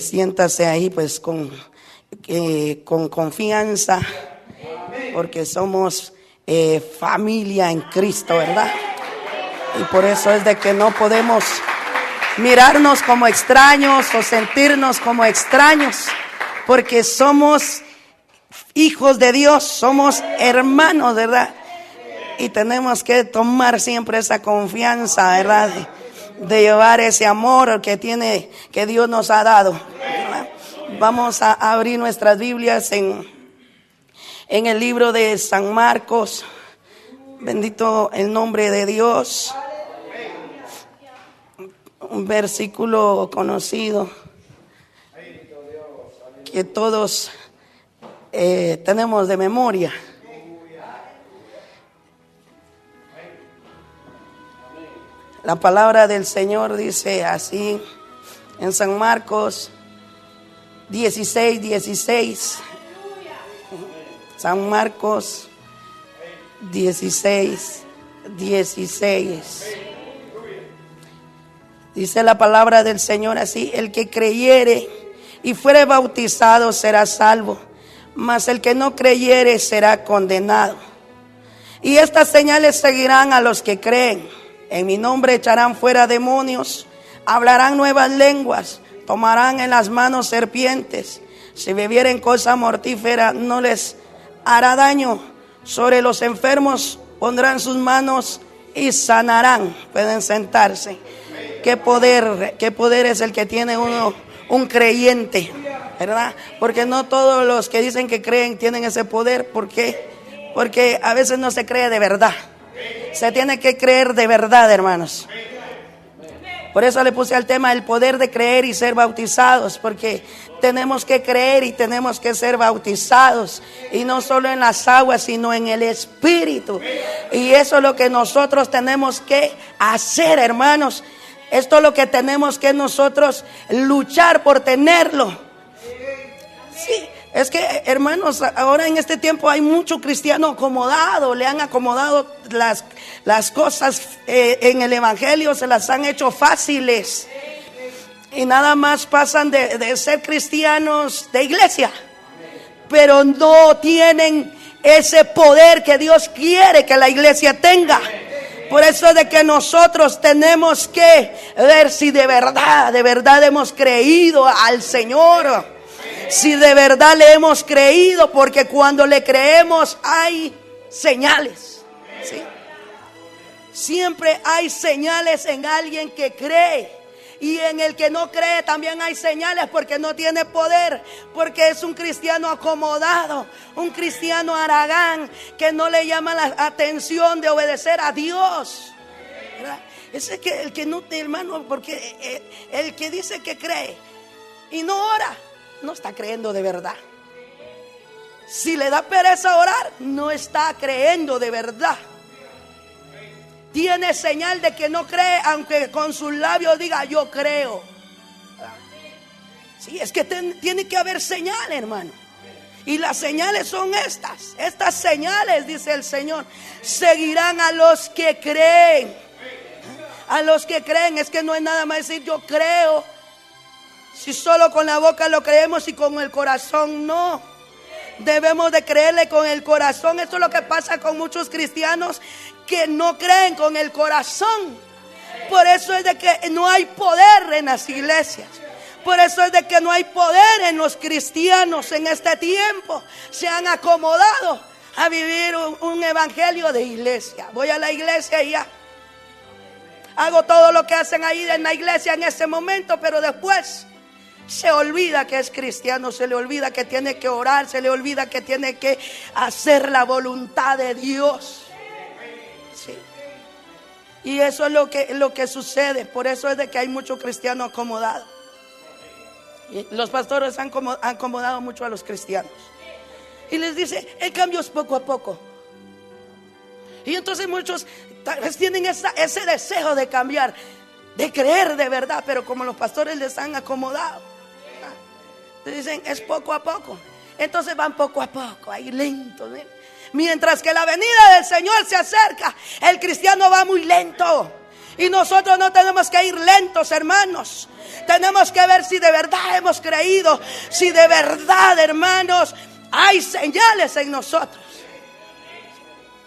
Siéntase ahí pues con confianza, porque somos familia en Cristo, ¿verdad? Y por eso es de que no podemos mirarnos como extraños o sentirnos como extraños, porque somos hijos de Dios, somos hermanos, ¿verdad? Y tenemos que tomar siempre esa confianza, ¿verdad? De llevar ese amor que Dios nos ha dado, ¿verdad? Vamos a abrir nuestras Biblias en el libro de San Marcos. Bendito el nombre de Dios. Un versículo conocido que todos tenemos de memoria. La palabra del Señor dice así en San Marcos 16:16. San Marcos 16:16. Dice la palabra del Señor así: el que creyere y fuere bautizado será salvo, mas el que no creyere será condenado. Y estas señales seguirán a los que creen: en mi nombre echarán fuera demonios, hablarán nuevas lenguas, tomarán en las manos serpientes, si bebieren cosa mortífera no les hará daño, sobre los enfermos pondrán sus manos y sanarán. Pueden sentarse. Qué poder es el que tiene un creyente, ¿verdad? Porque no todos los que dicen que creen tienen ese poder. ¿Por qué? Porque a veces no se cree de verdad. Se tiene que creer de verdad, hermanos. Por eso le puse al tema el poder de creer y ser bautizados, porque tenemos que creer y tenemos que ser bautizados, y no solo en las aguas, sino en el Espíritu. Y eso es lo que nosotros tenemos que hacer, hermanos. Esto es lo que tenemos que nosotros luchar por tenerlo. Sí, es que, hermanos, ahora en este tiempo hay mucho cristiano acomodado. Le han acomodado las cosas en el evangelio, se las han hecho fáciles. Y nada más pasan de ser cristianos de iglesia, pero no tienen ese poder que Dios quiere que la iglesia tenga. Por eso es de que nosotros tenemos que ver si de verdad hemos creído al Señor. Si de verdad le hemos creído, porque cuando le creemos hay señales, ¿sí? Siempre hay señales en alguien que cree. Y en el que no cree también hay señales, porque no tiene poder, porque es un cristiano acomodado, un cristiano haragán, que no le llama la atención de obedecer a Dios, ¿verdad? Ese que el que no, hermano, porque el que dice que cree y no ora, no está creyendo de verdad. Si le da pereza orar, no está creyendo de verdad. Tiene señal de que no cree, aunque con sus labios diga yo creo. Sí, es que tiene que haber señal, hermano. Y las señales son estas. Estas señales, dice el Señor, seguirán a los que creen. A los que creen. Es que no es nada más decir yo creo, si solo con la boca lo creemos y con el corazón no. Debemos de creerle con el corazón. Esto es lo que pasa con muchos cristianos que no creen con el corazón. Por eso es de que no hay poder en las iglesias. Por eso es de que no hay poder en los cristianos en este tiempo. Se han acomodado a vivir un evangelio de iglesia. Voy a la iglesia y ya hago todo lo que hacen ahí en la iglesia en ese momento, pero después se olvida que es cristiano, se le olvida que tiene que orar, se le olvida que tiene que hacer la voluntad de Dios. Sí. Y eso es lo que sucede. Por eso es de que hay mucho cristiano acomodado. Y los pastores han acomodado mucho a los cristianos. Y les dice, el cambio es poco a poco. Y entonces muchos tal vez tienen ese deseo de cambiar, de creer de verdad, pero como los pastores les han acomodado, dicen es poco a poco. Entonces van poco a poco, ahí lento, ¿sí? Mientras que la venida del Señor se acerca, el cristiano va muy lento. Y nosotros no tenemos que ir lentos, hermanos. Tenemos que ver si de verdad hemos creído, si de verdad, hermanos, hay señales en nosotros.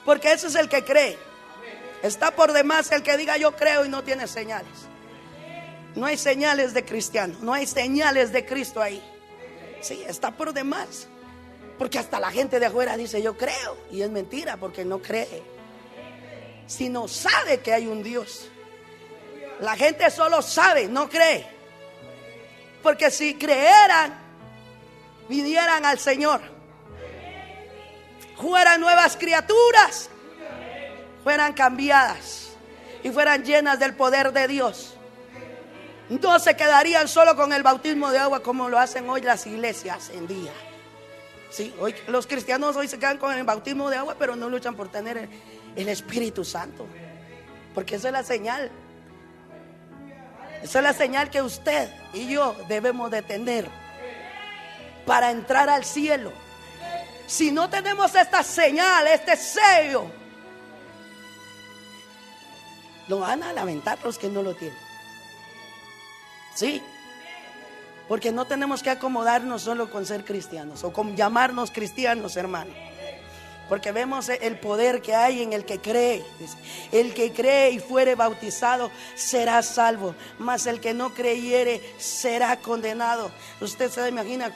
Porque ese es el que cree. Está por demás el que diga yo creo y no tiene señales. No hay señales de cristiano, no hay señales de Cristo ahí. Sí, está por demás. Porque hasta la gente de afuera dice yo creo, y es mentira porque no cree. Si no sabe que hay un Dios. La gente solo sabe, no cree. Porque si creyeran, vinieran al Señor, fueran nuevas criaturas, fueran cambiadas y fueran llenas del poder de Dios. No se quedarían solo con el bautismo de agua como lo hacen hoy las iglesias en día. Sí, hoy los cristianos hoy se quedan con el bautismo de agua, pero no luchan por tener el Espíritu Santo. Porque esa es la señal. Esa es la señal que usted y yo debemos de tener para entrar al cielo. Si no tenemos esta señal, este sello, lo van a lamentar los que no lo tienen. Sí, porque no tenemos que acomodarnos solo con ser cristianos o con llamarnos cristianos, hermano. Porque vemos el poder que hay en el que cree. El que cree y fuere bautizado será salvo, mas el que no creyere será condenado. Usted se imagina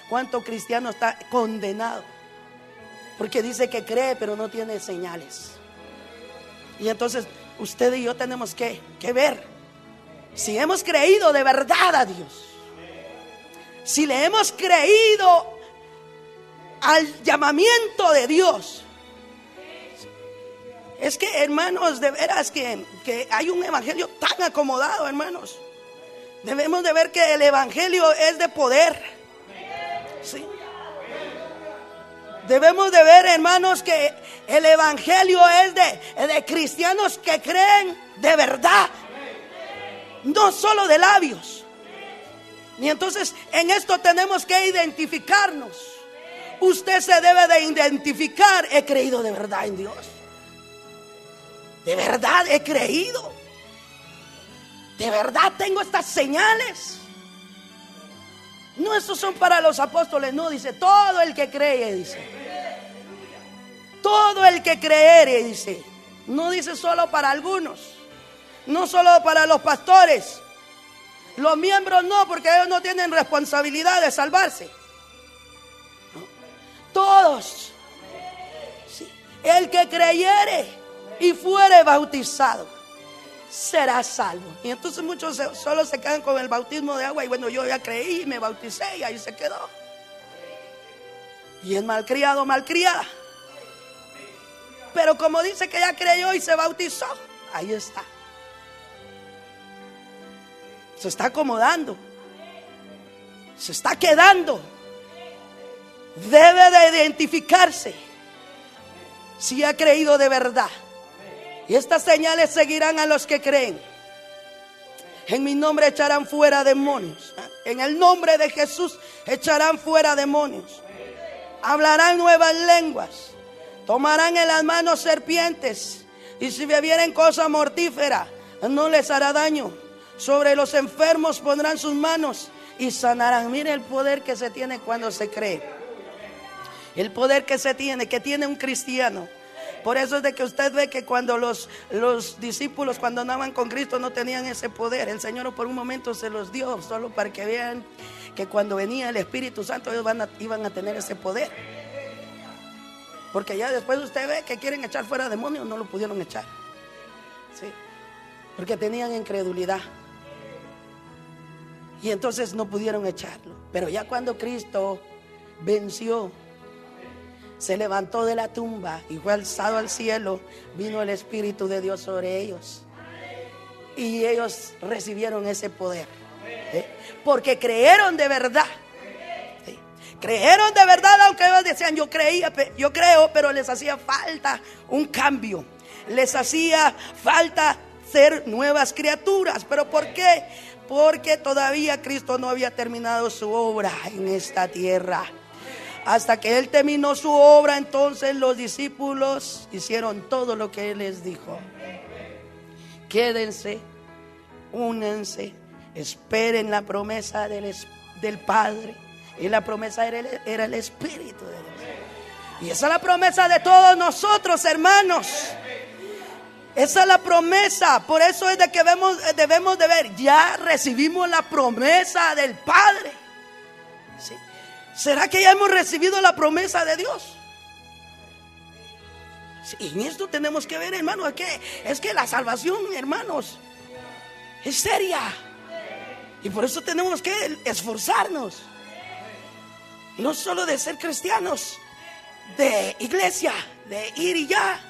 cuánto cristiano está condenado, porque dice que cree pero no tiene señales. Y entonces usted y yo tenemos que ver si hemos creído de verdad a Dios, si le hemos creído al llamamiento de Dios. Es que, hermanos, de veras que hay un evangelio tan acomodado, hermanos. Debemos de ver que el evangelio es de poder. ¿Sí? Debemos de ver, hermanos, que el evangelio es de cristianos que creen de verdad, no solo de labios. Y entonces en esto tenemos que identificarnos. Usted se debe de identificar: he creído de verdad en Dios. De verdad he creído. De verdad tengo estas señales. No, estos son para los apóstoles, no, dice todo el que cree, dice. Todo el que creere, dice. No dice solo para algunos, no solo para los pastores. Los miembros no, porque ellos no tienen responsabilidad de salvarse. Todos. Sí. El que creyere y fuere bautizado será salvo. Y entonces muchos solo se quedan con el bautismo de agua. Y bueno, yo ya creí y me bauticé y ahí se quedó. Y es malcriado, malcriada. Pero como dice que ya creyó y se bautizó, ahí está. Se está acomodando. Se está quedando. Debe de identificarse si ha creído de verdad. Y estas señales seguirán a los que creen. En mi nombre echarán fuera demonios. En el nombre de Jesús echarán fuera demonios. Hablarán nuevas lenguas. Tomarán en las manos serpientes. Y si bebieren cosa mortífera, no les hará daño. Sobre los enfermos pondrán sus manos y sanarán. Mire el poder que se tiene cuando se cree. El poder que se tiene, que tiene un cristiano. Por eso es de que usted ve que cuando los discípulos, cuando andaban con Cristo, no tenían ese poder. El Señor por un momento se los dio, solo para que vean que cuando venía el Espíritu Santo ellos iban a tener ese poder. Porque ya después usted ve que quieren echar fuera demonios, no lo pudieron echar. ¿Sí? Porque tenían incredulidad. Y entonces no pudieron echarlo. Pero ya cuando Cristo venció, se levantó de la tumba y fue alzado al cielo, vino el Espíritu de Dios sobre ellos. Y ellos recibieron ese poder. Porque creyeron de verdad. Creyeron de verdad, aunque ellos decían yo creo, pero les hacía falta un cambio. Les hacía falta ser nuevas criaturas. ¿Pero por qué? Porque todavía Cristo no había terminado su obra en esta tierra. Hasta que Él terminó su obra, entonces los discípulos hicieron todo lo que Él les dijo. quédense, únanse, esperen la promesa del Padre. Y la promesa era el Espíritu de Dios. Y esa es la promesa de todos nosotros, hermanos. Esa es la promesa. Por eso es de que debemos de ver. Ya recibimos la promesa del Padre. ¿Sí? ¿Será que ya hemos recibido la promesa de Dios? Sí, y en esto tenemos que ver, hermanos, es que la salvación, hermanos, es seria. Y por eso tenemos que esforzarnos. No solo de ser cristianos, de iglesia, de ir y ya.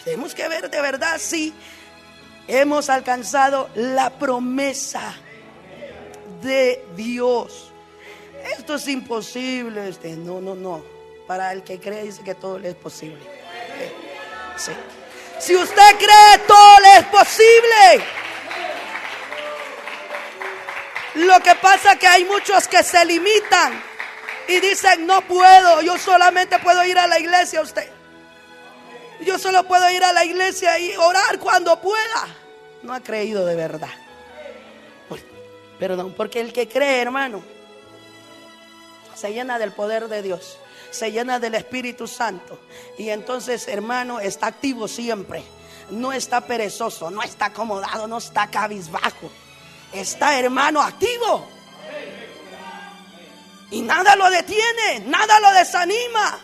Tenemos que ver de verdad si hemos alcanzado la promesa de Dios. Esto es imposible. No. Para el que cree dice que todo le es posible. Sí. Si usted cree, todo le es posible. Lo que pasa es que hay muchos que se limitan y dicen: no puedo, yo solamente puedo ir a la iglesia. Yo solo puedo ir a la iglesia y orar cuando pueda. No ha creído de verdad. Perdón, porque el que cree, hermano, se llena del poder de Dios, se llena del Espíritu Santo. Y entonces, hermano, está activo siempre. No está perezoso, no está acomodado, no está cabizbajo. Está, hermano, activo. Y nada lo detiene, nada lo desanima.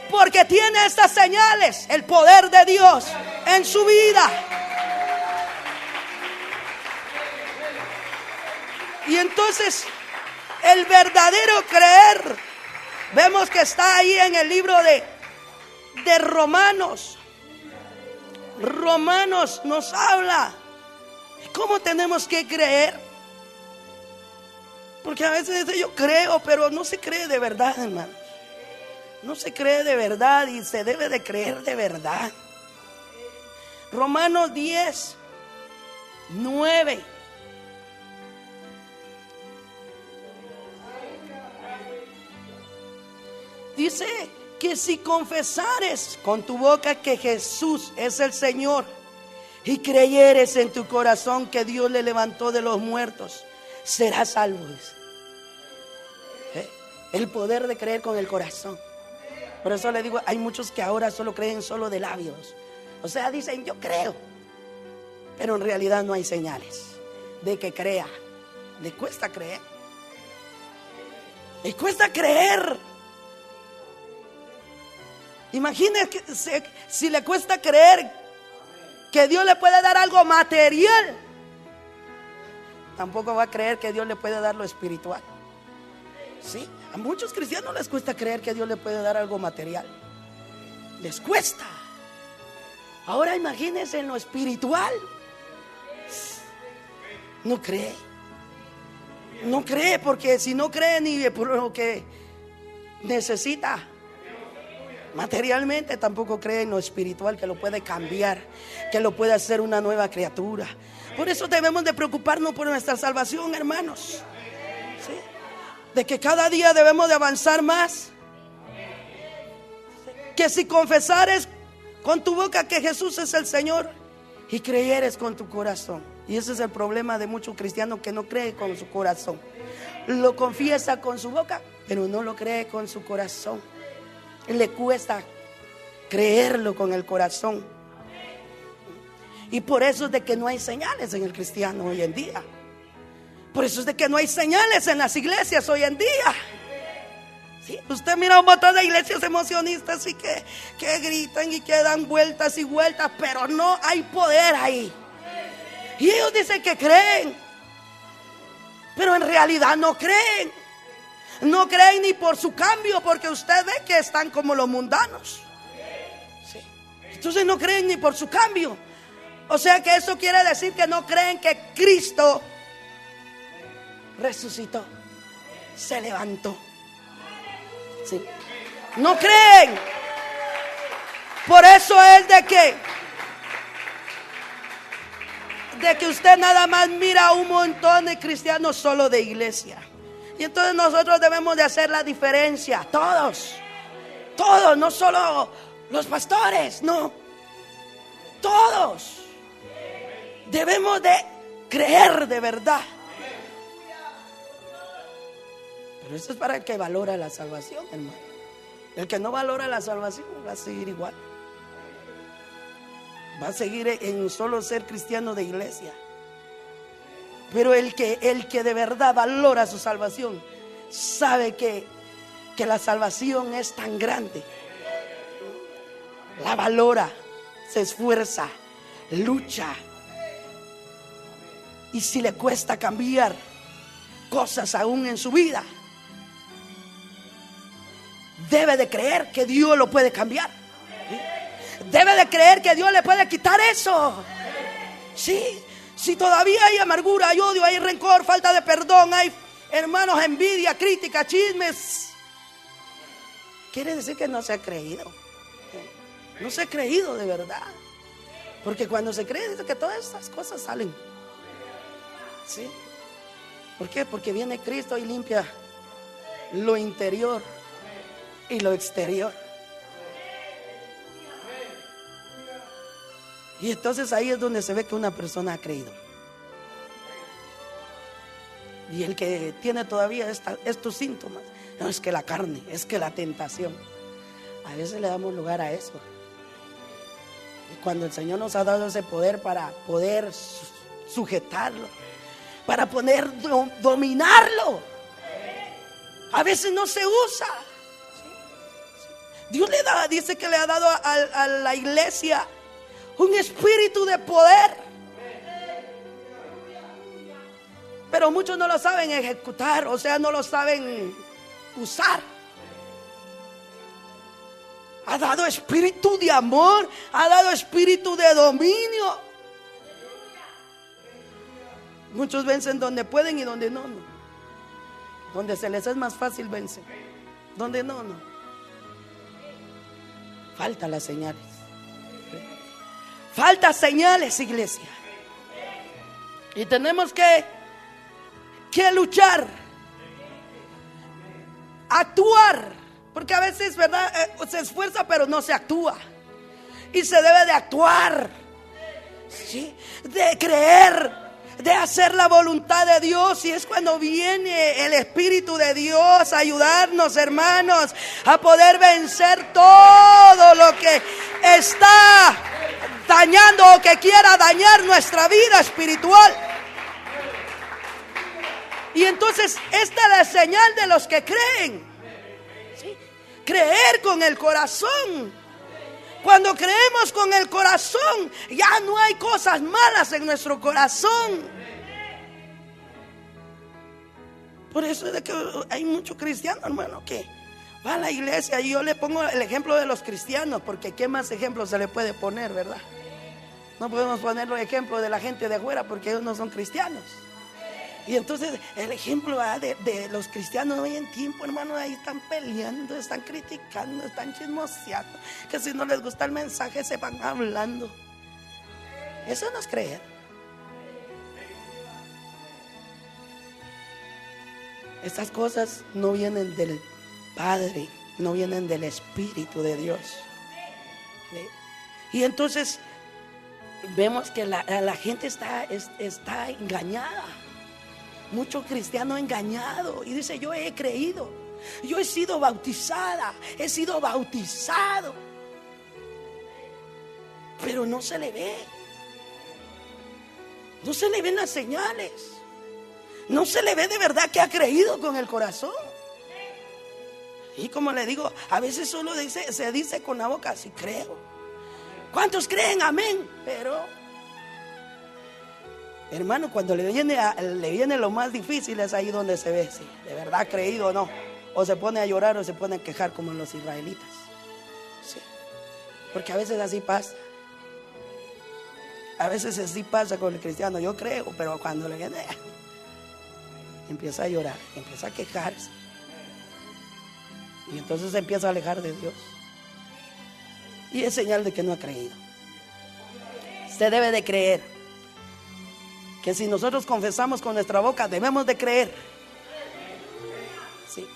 Porque tiene estas señales, el poder de Dios en su vida. Y entonces, el verdadero creer, vemos que está ahí en el libro de Romanos. Romanos nos habla cómo tenemos que creer. Porque a veces dice: yo creo, pero no se cree de verdad, hermano. No se cree de verdad y se debe de creer de verdad. Romanos 10, 9. Dice que si confesares con tu boca que Jesús es el Señor y creyeres en tu corazón que Dios le levantó de los muertos, serás salvo. El poder de creer con el corazón. Por eso le digo, hay muchos que ahora solo creen solo de labios. O sea, dicen: yo creo, pero en realidad no hay señales de que crea. Le cuesta creer. Le cuesta creer. Imagínese si le cuesta creer que Dios le puede dar algo material. Tampoco va a creer que Dios le puede dar lo espiritual. Sí, a muchos cristianos les cuesta creer que Dios le puede dar algo material. Les cuesta. Ahora imagínense en lo espiritual. No cree. No cree, porque si no cree ni por lo que necesita materialmente, tampoco cree en lo espiritual, que lo puede cambiar, que lo puede hacer una nueva criatura. Por eso debemos de preocuparnos por nuestra salvación, hermanos. ¿Sí? De que cada día debemos de avanzar más. Que si confesares con tu boca que Jesús es el Señor y creyeres con tu corazón. Y ese es el problema de muchos cristianos, que no creen con su corazón. Lo confiesa con su boca, pero no lo cree con su corazón. Le cuesta creerlo con el corazón. Y por eso es de que no hay señales en el cristiano hoy en día. Por eso es de que no hay señales en las iglesias hoy en día. ¿Sí? Usted mira un montón de iglesias emocionistas y que gritan y que dan vueltas y vueltas, pero no hay poder ahí. Y ellos dicen que creen, pero en realidad no creen. No creen ni por su cambio, porque usted ve que están como los mundanos. ¿Sí? Entonces no creen ni por su cambio. O sea que eso quiere decir que no creen que Cristo resucitó, se levantó. ¿Sí? No creen. Por eso es de que usted nada más mira a un montón de cristianos solo de iglesia. Y entonces nosotros debemos de hacer la diferencia. Todos, no solo los pastores, no, todos. Debemos de creer de verdad. Pero eso es para el que valora la salvación, hermano. El que no valora la salvación va a seguir igual. Va a seguir en solo ser cristiano de iglesia. Pero el que de verdad valora su salvación sabe que la salvación es tan grande. La valora, se esfuerza, lucha. Y si le cuesta cambiar cosas aún en su vida, debe de creer que Dios lo puede cambiar. Debe de creer que Dios le puede quitar eso. Sí, si todavía hay amargura, hay odio, hay rencor, falta de perdón, hay, hermanos, envidia, crítica, chismes, quiere decir que no se ha creído. No se ha creído de verdad. Porque cuando se cree, dice que todas estas cosas salen. ¿Sí? ¿Por qué? Porque viene Cristo y limpia lo interior y lo exterior. Y entonces ahí es donde se ve que una persona ha creído. Y el que tiene todavía estos síntomas, no es que la carne, es que la tentación. A veces le damos lugar a eso. Y cuando el Señor nos ha dado ese poder para poder sujetarlo, para poder dominarlo, a veces no se usa. Dios dice que le ha dado a la iglesia un espíritu de poder, pero muchos no lo saben ejecutar, o sea, no lo saben usar. Ha dado espíritu de amor, ha dado espíritu de dominio. Muchos vencen donde pueden y donde no. Donde se les es más fácil vencen, donde no. Faltan las señales. Faltan señales, iglesia. Y tenemos que luchar, actuar. Porque a veces, ¿verdad? Se esfuerza pero no se actúa. Y se debe de actuar, ¿sí? De creer, de hacer la voluntad de Dios. Y es cuando viene el Espíritu de Dios a ayudarnos, hermanos, a poder vencer todo lo que está dañando o que quiera dañar nuestra vida espiritual. Y entonces esta es la señal de los que creen. ¿Sí? Creer con el corazón. Cuando creemos con el corazón, ya no hay cosas malas en nuestro corazón. Por eso es de que hay muchos cristianos, hermano, que va a la iglesia. Y yo le pongo el ejemplo de los cristianos, porque ¿qué más ejemplos se le puede poner, verdad? No podemos poner los ejemplos de la gente de afuera, porque ellos no son cristianos. Y entonces el ejemplo de los cristianos hoy en tiempo, hermano, ahí están peleando, están criticando, están chismoseando, que si no les gusta el mensaje se van hablando. Eso no es creer. Estas cosas no vienen del Padre, no vienen del Espíritu de Dios. ¿Sí? Y entonces vemos que la gente está engañada. Muchos cristianos engañados. Y dice: yo he creído, yo he sido bautizada, he sido bautizado. Pero no se le ve. No se le ven las señales. No se le ve de verdad que ha creído con el corazón. Y como le digo, a veces solo se dice con la boca: sí creo. ¿Cuántos creen? Amén. Pero, hermano, cuando le viene lo más difícil, es ahí donde se ve si de verdad ha creído o no. O se pone a llorar o se pone a quejar como los israelitas. Sí. Porque a veces así pasa. A veces así pasa con el cristiano. Yo creo, pero cuando le viene, empieza a llorar, empieza a quejarse. Y entonces se empieza a alejar de Dios. Y es señal de que no ha creído. Se debe de creer. Que si nosotros confesamos con nuestra boca, debemos de creer. Sí.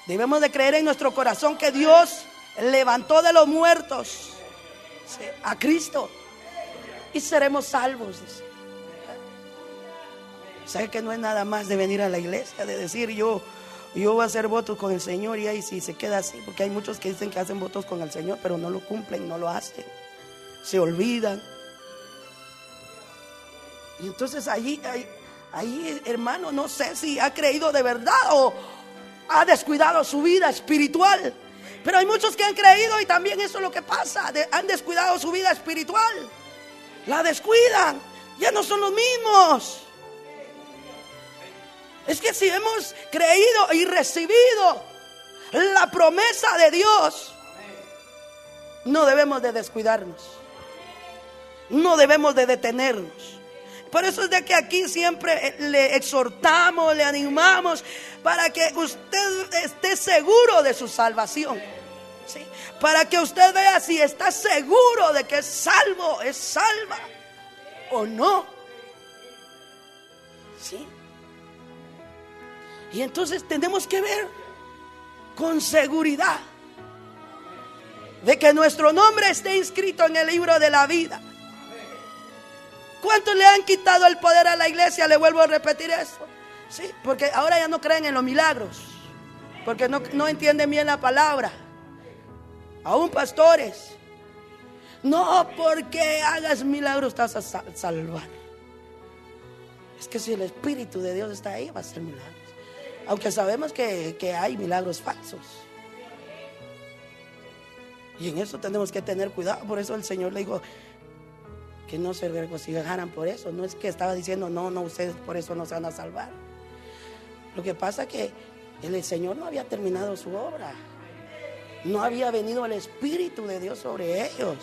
Debemos de creer en nuestro corazón que Dios levantó de los muertos, sí, a Cristo. y seremos salvos, dice. ¿Sabe que no es nada más de venir a la iglesia, de decir yo voy a hacer votos con el Señor y ahí sí se queda así? Porque hay muchos que dicen que hacen votos con el Señor, pero no lo cumplen, no lo hacen, se olvidan. Y entonces ahí, hermano, no sé si ha creído de verdad o ha descuidado su vida espiritual. Pero hay muchos que han creído y también eso es lo que pasa, han descuidado su vida espiritual. La descuidan, ya no son los mismos. Es que si hemos creído y recibido la promesa de Dios, no debemos de descuidarnos, no debemos de detenernos. Por eso es de que aquí siempre le exhortamos, le animamos para que usted esté seguro de su salvación, ¿sí? Para que usted vea si está seguro de que es salvo, es salva o no, ¿sí? Y entonces tenemos que ver con seguridad de que nuestro nombre esté inscrito en el libro de la vida. ¿Cuántos le han quitado el poder a la iglesia? Le vuelvo a repetir eso, ¿sí? Porque ahora ya no creen en los milagros, porque no entienden bien la palabra. Aún pastores, no porque hagas milagros te vas a salvar. Es que si el Espíritu de Dios está ahí, va a hacer milagros. Aunque sabemos que hay milagros falsos. Y en eso tenemos que tener cuidado. Por eso el Señor le dijo que no se regocijaran por eso. No es que estaba diciendo no, ustedes por eso no se van a salvar. Lo que pasa es que el Señor no había terminado su obra. No había venido el Espíritu de Dios sobre ellos.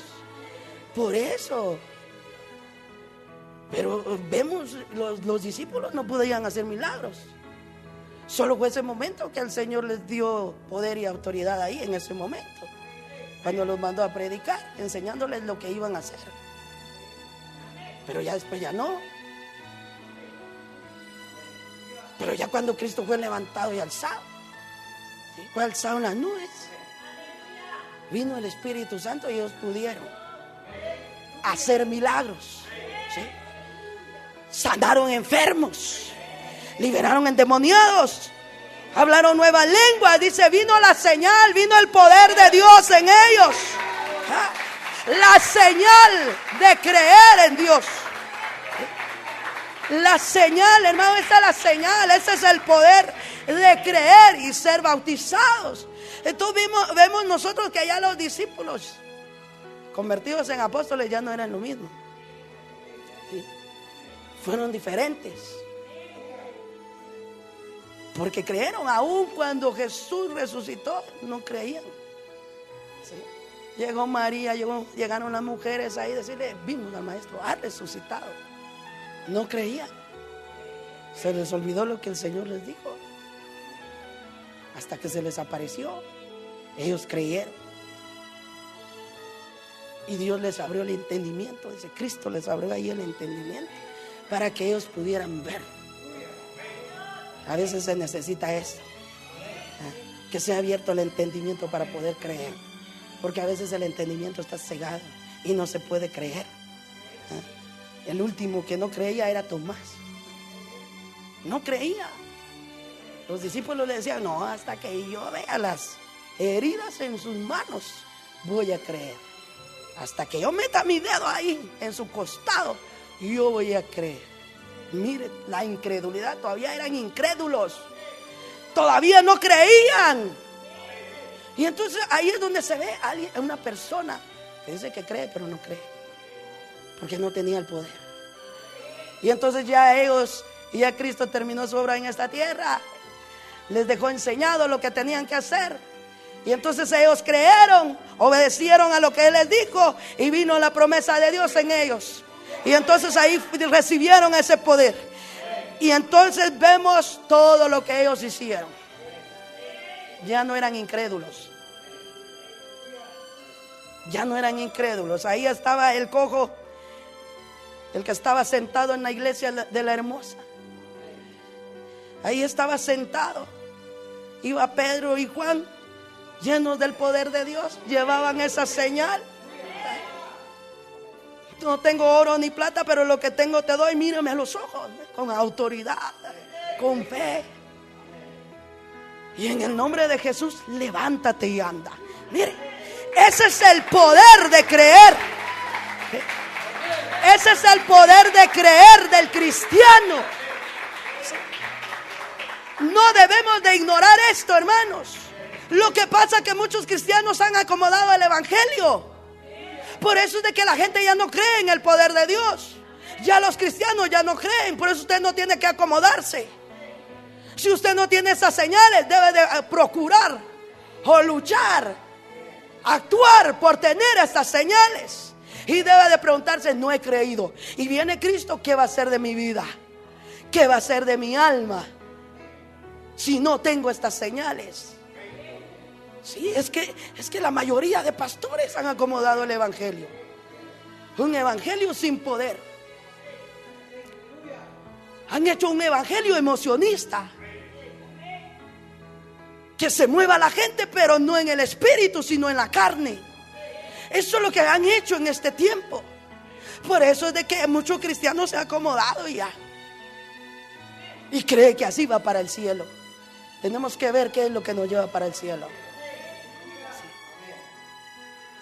Por eso. Pero vemos, los discípulos no podían hacer milagros. Solo fue ese momento que el Señor les dio poder y autoridad ahí, en ese momento, cuando los mandó a predicar, enseñándoles lo que iban a hacer. Pero ya después ya no. Pero ya cuando Cristo fue levantado y alzado, ¿sí? Fue alzado en las nubes, vino el Espíritu Santo y ellos pudieron hacer milagros, ¿sí? Sanaron enfermos, liberaron endemoniados, hablaron nuevas lenguas. Dice, vino la señal, vino el poder de Dios en ellos. La señal de creer en Dios. La señal, hermano, esa es la señal. Ese es el poder de creer y ser bautizados. Entonces vemos nosotros que allá los discípulos convertidos en apóstoles ya no eran lo mismo, ¿sí? Fueron diferentes, porque creyeron. Aún cuando Jesús resucitó, no creían, ¿sí? Llegó María, llegaron las mujeres ahí a decirle, vimos al maestro, ha resucitado. No creían. Se les olvidó lo que el Señor les dijo. Hasta que se les apareció, ellos creyeron. Y Dios les abrió el entendimiento. Dice, Cristo les abrió ahí el entendimiento para que ellos pudieran ver. A veces se necesita eso, que sea abierto el entendimiento para poder creer. Porque a veces el entendimiento está cegado y no se puede creer. El último que no creía era Tomás. No creía. Los discípulos le decían, no, hasta que yo vea las heridas en sus manos, voy a creer. Hasta que yo meta mi dedo ahí en su costado, yo voy a creer. Mire, la incredulidad, todavía eran incrédulos, todavía no creían. Y entonces ahí es donde se ve a alguien, una persona que dice que cree, pero no cree, porque no tenía el poder. Y entonces ya Cristo terminó su obra en esta tierra, les dejó enseñado lo que tenían que hacer. Y entonces ellos creyeron, obedecieron a lo que Él les dijo, y vino la promesa de Dios en ellos. Y entonces ahí recibieron ese poder. Y entonces vemos todo lo que ellos hicieron. Ya no eran incrédulos. Ya no eran incrédulos. Ahí estaba el cojo, el que estaba sentado en la iglesia de la Hermosa. Ahí estaba sentado. Iba Pedro y Juan, llenos del poder de Dios, llevaban esa señal. no tengo oro ni plata, pero lo que tengo te doy. Mírame a los ojos, con autoridad, con fe. Y en el nombre de Jesús, levántate y anda. Mire, ese es el poder de creer. Ese es el poder de creer del cristiano. No debemos de ignorar esto, hermanos. Lo que pasa es que muchos cristianos han acomodado el evangelio. Por eso es de que la gente ya no cree en el poder de Dios. Ya los cristianos ya no creen. Por eso usted no tiene que acomodarse. Si usted no tiene esas señales, debe de procurar o luchar, actuar por tener estas señales. Y debe de preguntarse: no he creído. Y viene Cristo, ¿qué va a hacer de mi vida? ¿Qué va a hacer de mi alma si no tengo estas señales? Sí, es que la mayoría de pastores han acomodado el evangelio. Un evangelio sin poder. Han hecho un evangelio emocionista, que se mueva la gente, pero no en el espíritu, sino en la carne. Eso es lo que han hecho en este tiempo. Por eso es de que muchos cristianos se han acomodado ya y cree que así va para el cielo. Tenemos que ver qué es lo que nos lleva para el cielo.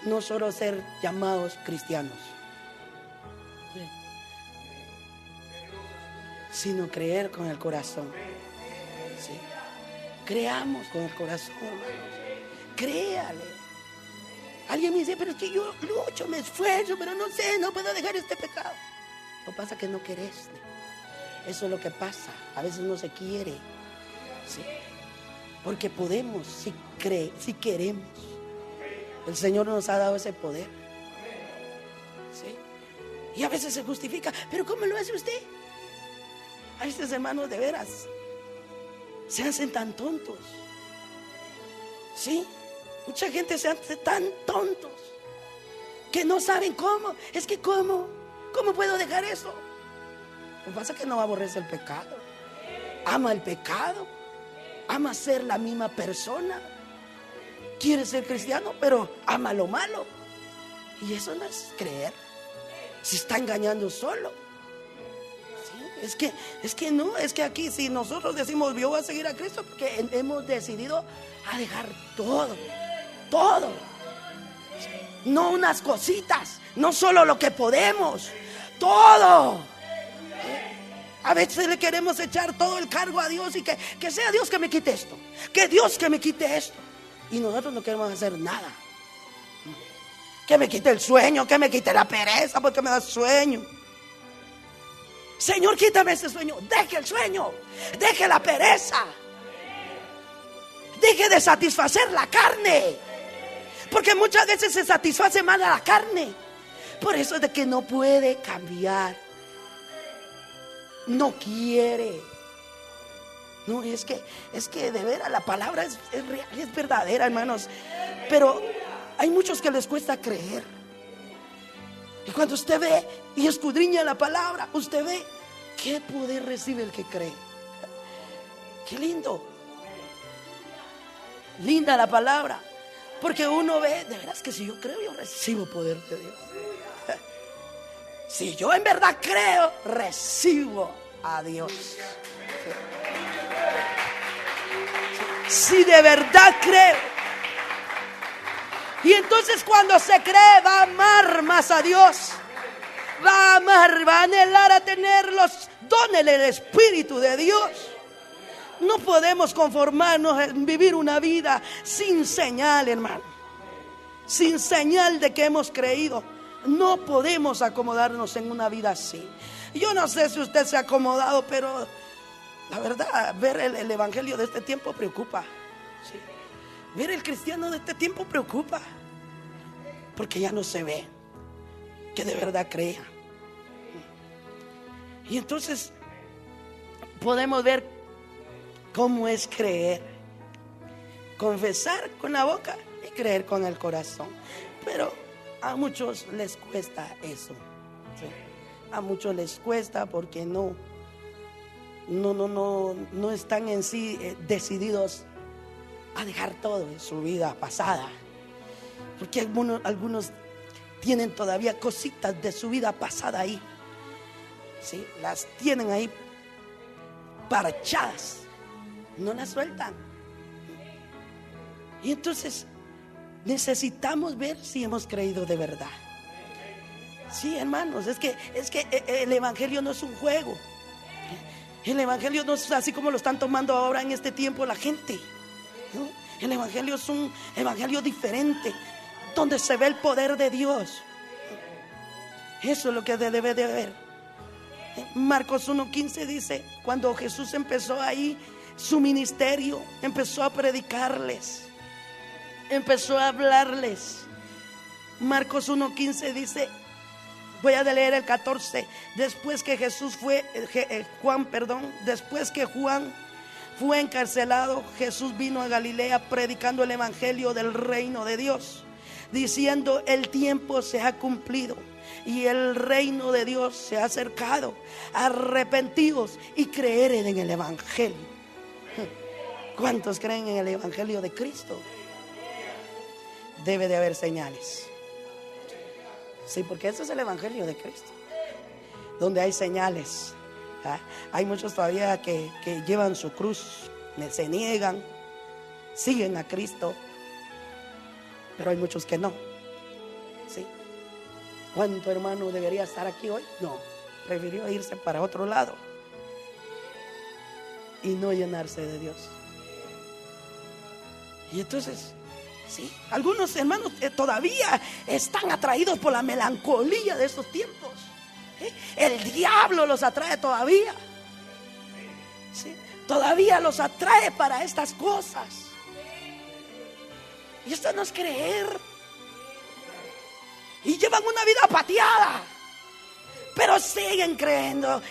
No solo ser llamados cristianos, sino creer con el corazón. ¿Sí? Creamos con el corazón, hermanos. Créale. Alguien me dice: pero es que yo lucho, me esfuerzo, pero no sé, no puedo dejar este pecado. Lo que pasa es que no querés. Eso es lo que pasa. A veces no se quiere. ¿Sí? Porque podemos, si queremos. El Señor nos ha dado ese poder. ¿Sí? Y a veces se justifica: pero ¿cómo lo hace usted? A estos hermanos de veras se hacen tan tontos. ¿Sí? Mucha gente se hace tan tontos que no saben cómo. Es que ¿cómo puedo dejar eso? Lo que pasa es que no aborrece el pecado. Ama el pecado. Ama ser la misma persona. Quiere ser cristiano, pero ama lo malo. Y eso no es creer. Se está engañando solo. ¿Sí? Es que no, es que aquí si nosotros decimos: yo voy a seguir a Cristo, porque hemos decidido a dejar todo. Todo. No unas cositas, no solo lo que podemos, todo. A veces le queremos echar todo el cargo a Dios y que sea Dios que me quite esto, que Dios que me quite esto. Y nosotros no queremos hacer nada. Que me quite el sueño, que me quite la pereza, porque me da sueño. Señor, quítame ese sueño. Deje el sueño, deje la pereza, deje de satisfacer la carne, porque muchas veces se satisface mal a la carne. Por eso es de que no puede cambiar. No quiere. No, es que de veras la palabra es real, es verdadera, hermanos. Pero hay muchos que les cuesta creer. Y cuando usted ve y escudriña la palabra, usted ve qué poder recibe el que cree. Qué lindo. Linda la palabra. Porque uno ve, de veras que si yo creo, yo recibo poder de Dios. Si yo en verdad creo, recibo a Dios. Si de verdad creo. Y entonces cuando se cree, va a amar más a Dios. Va a amar, va a anhelar a tener los dones del Espíritu de Dios. No podemos conformarnos en vivir una vida sin señal, hermano. Sin señal de que hemos creído. No podemos acomodarnos en una vida así. Yo no sé si usted se ha acomodado, pero la verdad, ver el evangelio de este tiempo preocupa. ¿Sí? Ver el cristiano de este tiempo preocupa. Porque ya no se ve que de verdad crea. Y entonces podemos ver cómo es creer. Confesar con la boca y creer con el corazón. Pero a muchos les cuesta eso. ¿Sí? A muchos les cuesta porque no están en sí decididos a dejar todo en su vida pasada. Porque algunos tienen todavía cositas de su vida pasada ahí. ¿Sí? Las tienen ahí parchadas, no las sueltan. Y entonces necesitamos ver si hemos creído de verdad. Sí, hermanos, es que el evangelio no es un juego. El evangelio no es así como lo están tomando ahora en este tiempo la gente, ¿no? El evangelio es un evangelio diferente, donde se ve el poder de Dios. Eso es lo que debe de haber. Marcos 1:15 dice, cuando Jesús empezó ahí su ministerio, empezó a predicarles, empezó a hablarles. Marcos 1:15 dice, voy a leer el 14. Después que Juan fue encarcelado, Jesús vino a Galilea predicando el evangelio del reino de Dios, diciendo: el tiempo se ha cumplido y el reino de Dios se ha acercado. Arrepentidos y creer en el evangelio. ¿Cuántos creen en el evangelio de Cristo? Debe de haber señales. Sí, porque ese es el evangelio de Cristo, donde hay señales. Hay muchos todavía que llevan su cruz, se niegan, siguen a Cristo, pero hay muchos que no. ¿Sí? ¿Cuánto hermano debería estar aquí hoy? No, prefirió irse para otro lado y no llenarse de Dios. Y entonces, sí, algunos hermanos todavía están atraídos por la melancolía de estos tiempos. El diablo los atrae todavía. ¿Sí? Todavía los atrae para estas cosas. Y esto no es creer. Y llevan una vida pateada, pero siguen creyendo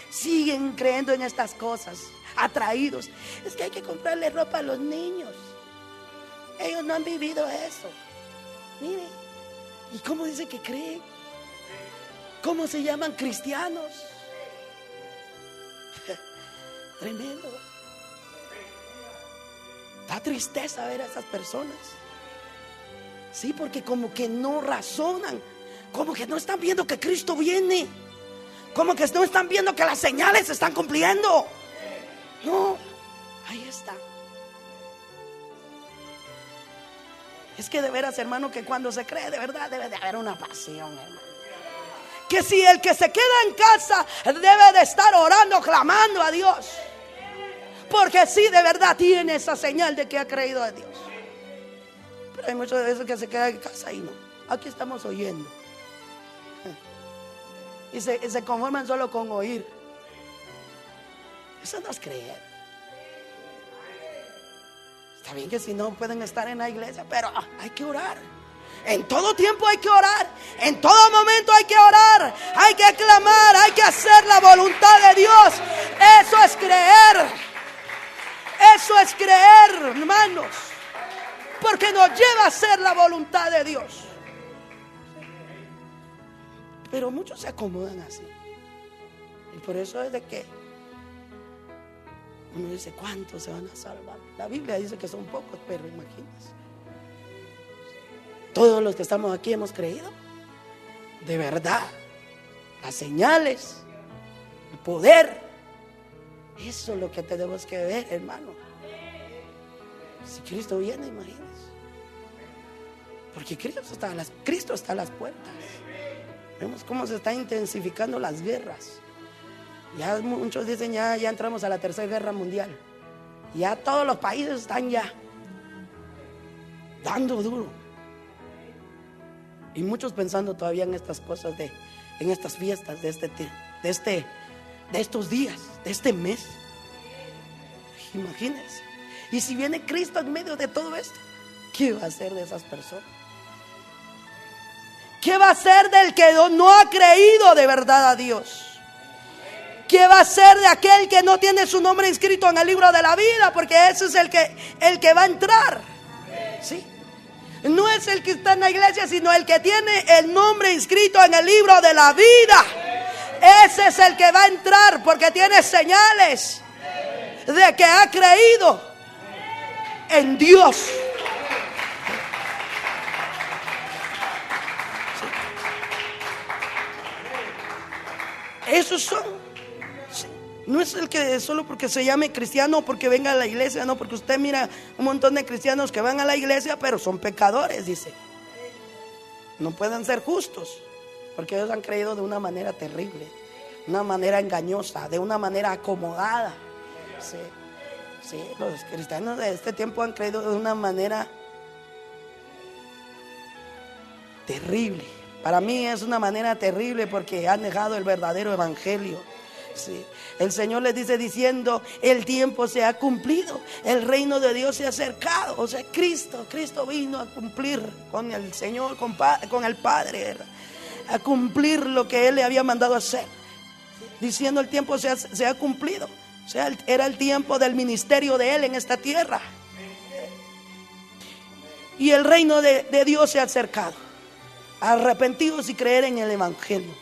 en estas cosas, atraídos. Es que hay que comprarle ropa a los niños. Ellos no han vivido eso. Mire, ¿y cómo dice que creen? ¿Cómo se llaman? Cristianos. Tremendo. Da tristeza ver a esas personas. Sí, porque como que no razonan, como que no están viendo que Cristo viene, como que no están viendo que las señales se están cumpliendo. No, ahí está. Es que de veras, hermano, que cuando se cree de verdad debe de haber una pasión, hermano. Que si el que se queda en casa debe de estar orando, clamando a Dios, porque si de verdad tiene esa señal de que ha creído a Dios. Pero hay muchas veces que se queda en casa y no. Aquí estamos oyendo. Y se conforman solo con oír. Eso no es creer. Está bien que si no pueden estar en la iglesia, pero hay que orar. En todo tiempo hay que orar. En todo momento hay que orar. Hay que clamar. Hay que hacer la voluntad de Dios. Eso es creer. Eso es creer, hermanos. Porque nos lleva a hacer la voluntad de Dios. Pero muchos se acomodan así. Y por eso es de que uno dice: ¿cuántos se van a salvar? La Biblia dice que son pocos, pero imagínense. Todos los que estamos aquí hemos creído. De verdad. Las señales, el poder. Eso es lo que tenemos que ver, hermano. Si Cristo viene, imagínense. Porque Cristo está a las puertas. Vemos cómo se están intensificando las guerras. Ya muchos dicen ya entramos a la tercera guerra mundial. Ya todos los países están ya dando duro. Y muchos pensando todavía en estas cosas, en estas fiestas de estos días, de este mes. Imagínense. Y si viene Cristo en medio de todo esto, ¿qué va a hacer de esas personas? ¿Qué va a hacer del que no ha creído de verdad a Dios? ¿Qué va a hacer de aquel que no tiene su nombre inscrito en el libro de la vida? Porque ese es el que va a entrar. ¿Sí? No es el que está en la iglesia, sino el que tiene el nombre inscrito en el libro de la vida. Ese es el que va a entrar, porque tiene señales de que ha creído en Dios. esos son. No es el que solo porque se llame cristiano, porque venga a la iglesia, no, porque usted mira un montón de cristianos que van a la iglesia, pero son pecadores, dice. No pueden ser justos, porque ellos han creído de una manera terrible, de una manera engañosa, de una manera acomodada. Sí, los cristianos de este tiempo han creído de una manera terrible. Para mí es una manera terrible porque han dejado el verdadero evangelio. Sí. El Señor les dice diciendo: el tiempo se ha cumplido, el reino de Dios se ha acercado. O sea, Cristo vino a cumplir con el Señor, con el Padre, a cumplir lo que Él le había mandado hacer, diciendo: el tiempo se ha cumplido. O sea, era el tiempo del ministerio de Él en esta tierra, y el reino de Dios se ha acercado. Arrepentidos y creer en el evangelio.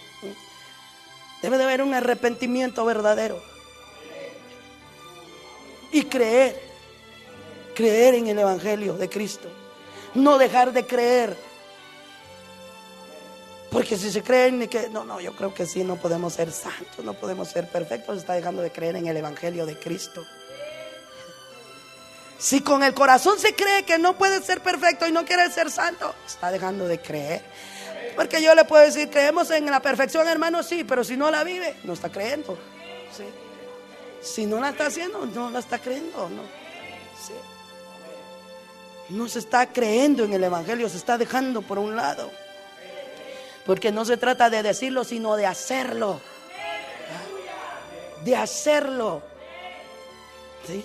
Debe de haber un arrepentimiento verdadero y creer en el evangelio de Cristo. No dejar de creer, porque si se creen que no, yo creo que sí, no podemos ser santos, no podemos ser perfectos, está dejando de creer en el evangelio de Cristo. Si con el corazón se cree que no puede ser perfecto y no quiere ser santo, está dejando de creer. Porque yo le puedo decir: creemos en la perfección, hermano, sí, pero si no la vive, no está creyendo. ¿Sí? Si no la está haciendo, no la está creyendo. No. ¿Sí? No se está creyendo en el evangelio, se está dejando por un lado. Porque no se trata de decirlo, sino de hacerlo. De hacerlo. ¿Sí?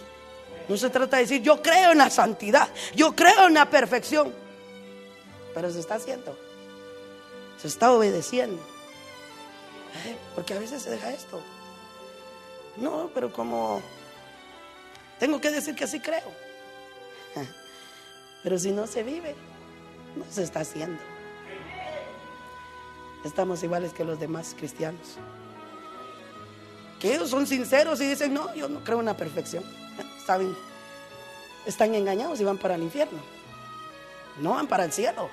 No se trata de decir: yo creo en la santidad, yo creo en la perfección, pero se está haciendo, se está obedeciendo. Porque a veces se deja esto. No, pero como tengo que decir que sí creo, pero si no se vive, no se está haciendo. Estamos iguales que los demás cristianos, que ellos son sinceros y dicen: no, yo no creo en la perfección. Saben, están engañados y van para el infierno, no van para el cielo.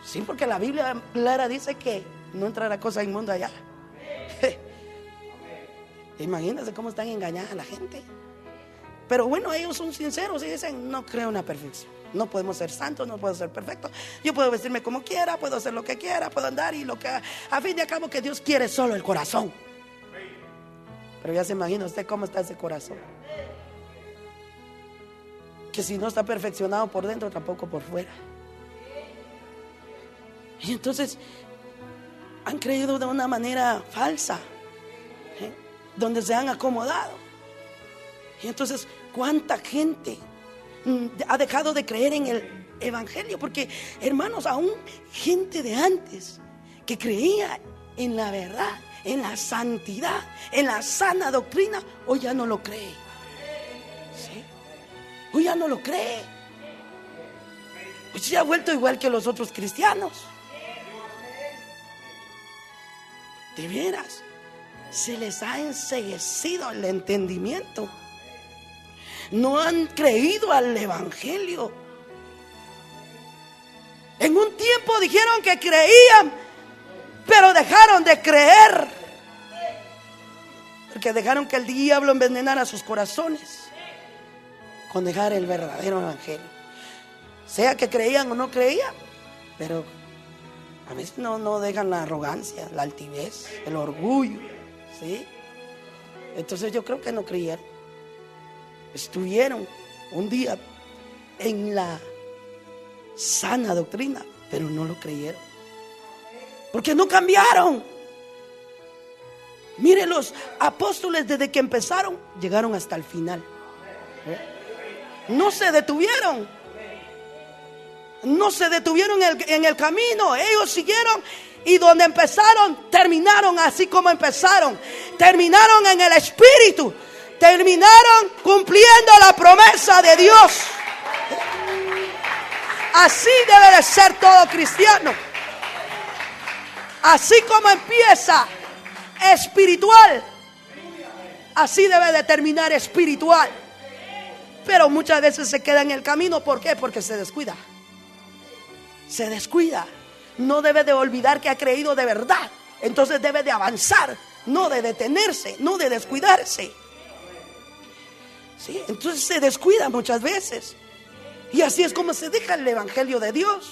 Sí, porque la Biblia clara dice que no entrará cosa inmunda allá. Imagínense cómo están engañadas la gente. Pero bueno, ellos son sinceros y dicen: no creo en la perfección, no podemos ser santos, no puedo ser perfectos. Yo puedo vestirme como quiera, puedo hacer lo que quiera, puedo andar, y lo que a fin de cabo que Dios quiere es solo el corazón. Pero ya se imagina usted cómo está ese corazón, que si no está perfeccionado por dentro, tampoco por fuera. Y entonces han creído de una manera falsa, donde se han acomodado. Y entonces, ¿cuánta gente ha dejado de creer en el evangelio? Porque, hermanos, aún gente de antes que creía en la verdad, en la santidad, en la sana doctrina, hoy ya no lo cree. ¿Sí? Hoy ya no lo cree. Hoy se ha vuelto igual que los otros cristianos. De veras, se les ha enceguecido el entendimiento. No han creído al evangelio. En un tiempo dijeron que creían, pero dejaron de creer, porque dejaron que el diablo envenenara sus corazones con dejar el verdadero evangelio. Sea que creían o no creían, pero a veces no dejan la arrogancia, la altivez, el orgullo, ¿sí? Entonces yo creo que no creyeron. Estuvieron un día en la sana doctrina, pero no lo creyeron, porque no cambiaron. Mire, los apóstoles desde que empezaron llegaron hasta el final. No se detuvieron. No se detuvieron en el camino. Ellos siguieron, y donde empezaron, terminaron así como empezaron. Terminaron en el Espíritu. Terminaron cumpliendo la promesa de Dios. Así debe de ser todo cristiano. Así como empieza espiritual, así debe de terminar espiritual. Pero muchas veces se queda en el camino. ¿Por qué? Porque se descuida. Se descuida. No debe de olvidar que ha creído de verdad. Entonces debe de avanzar no de detenerse, no de descuidarse. ¿Sí? Entonces se descuida muchas veces. Y así es como se deja el evangelio de Dios.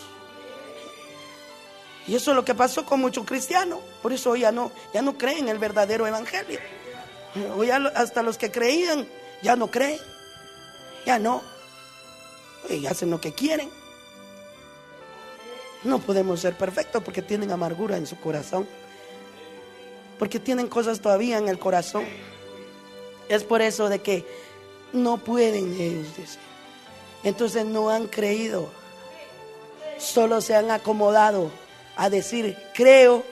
Y eso es lo que pasó con muchos cristianos. Por eso hoy ya no creen el verdadero evangelio. Hoy hasta los que creían ya no creen. Ya no. Y hacen lo que quieren. No podemos ser perfectos porque tienen amargura en su corazón. Porque tienen cosas todavía en el corazón. Es por eso de que no pueden ellos decir. Entonces no han creído. Solo se han acomodado a decir: creo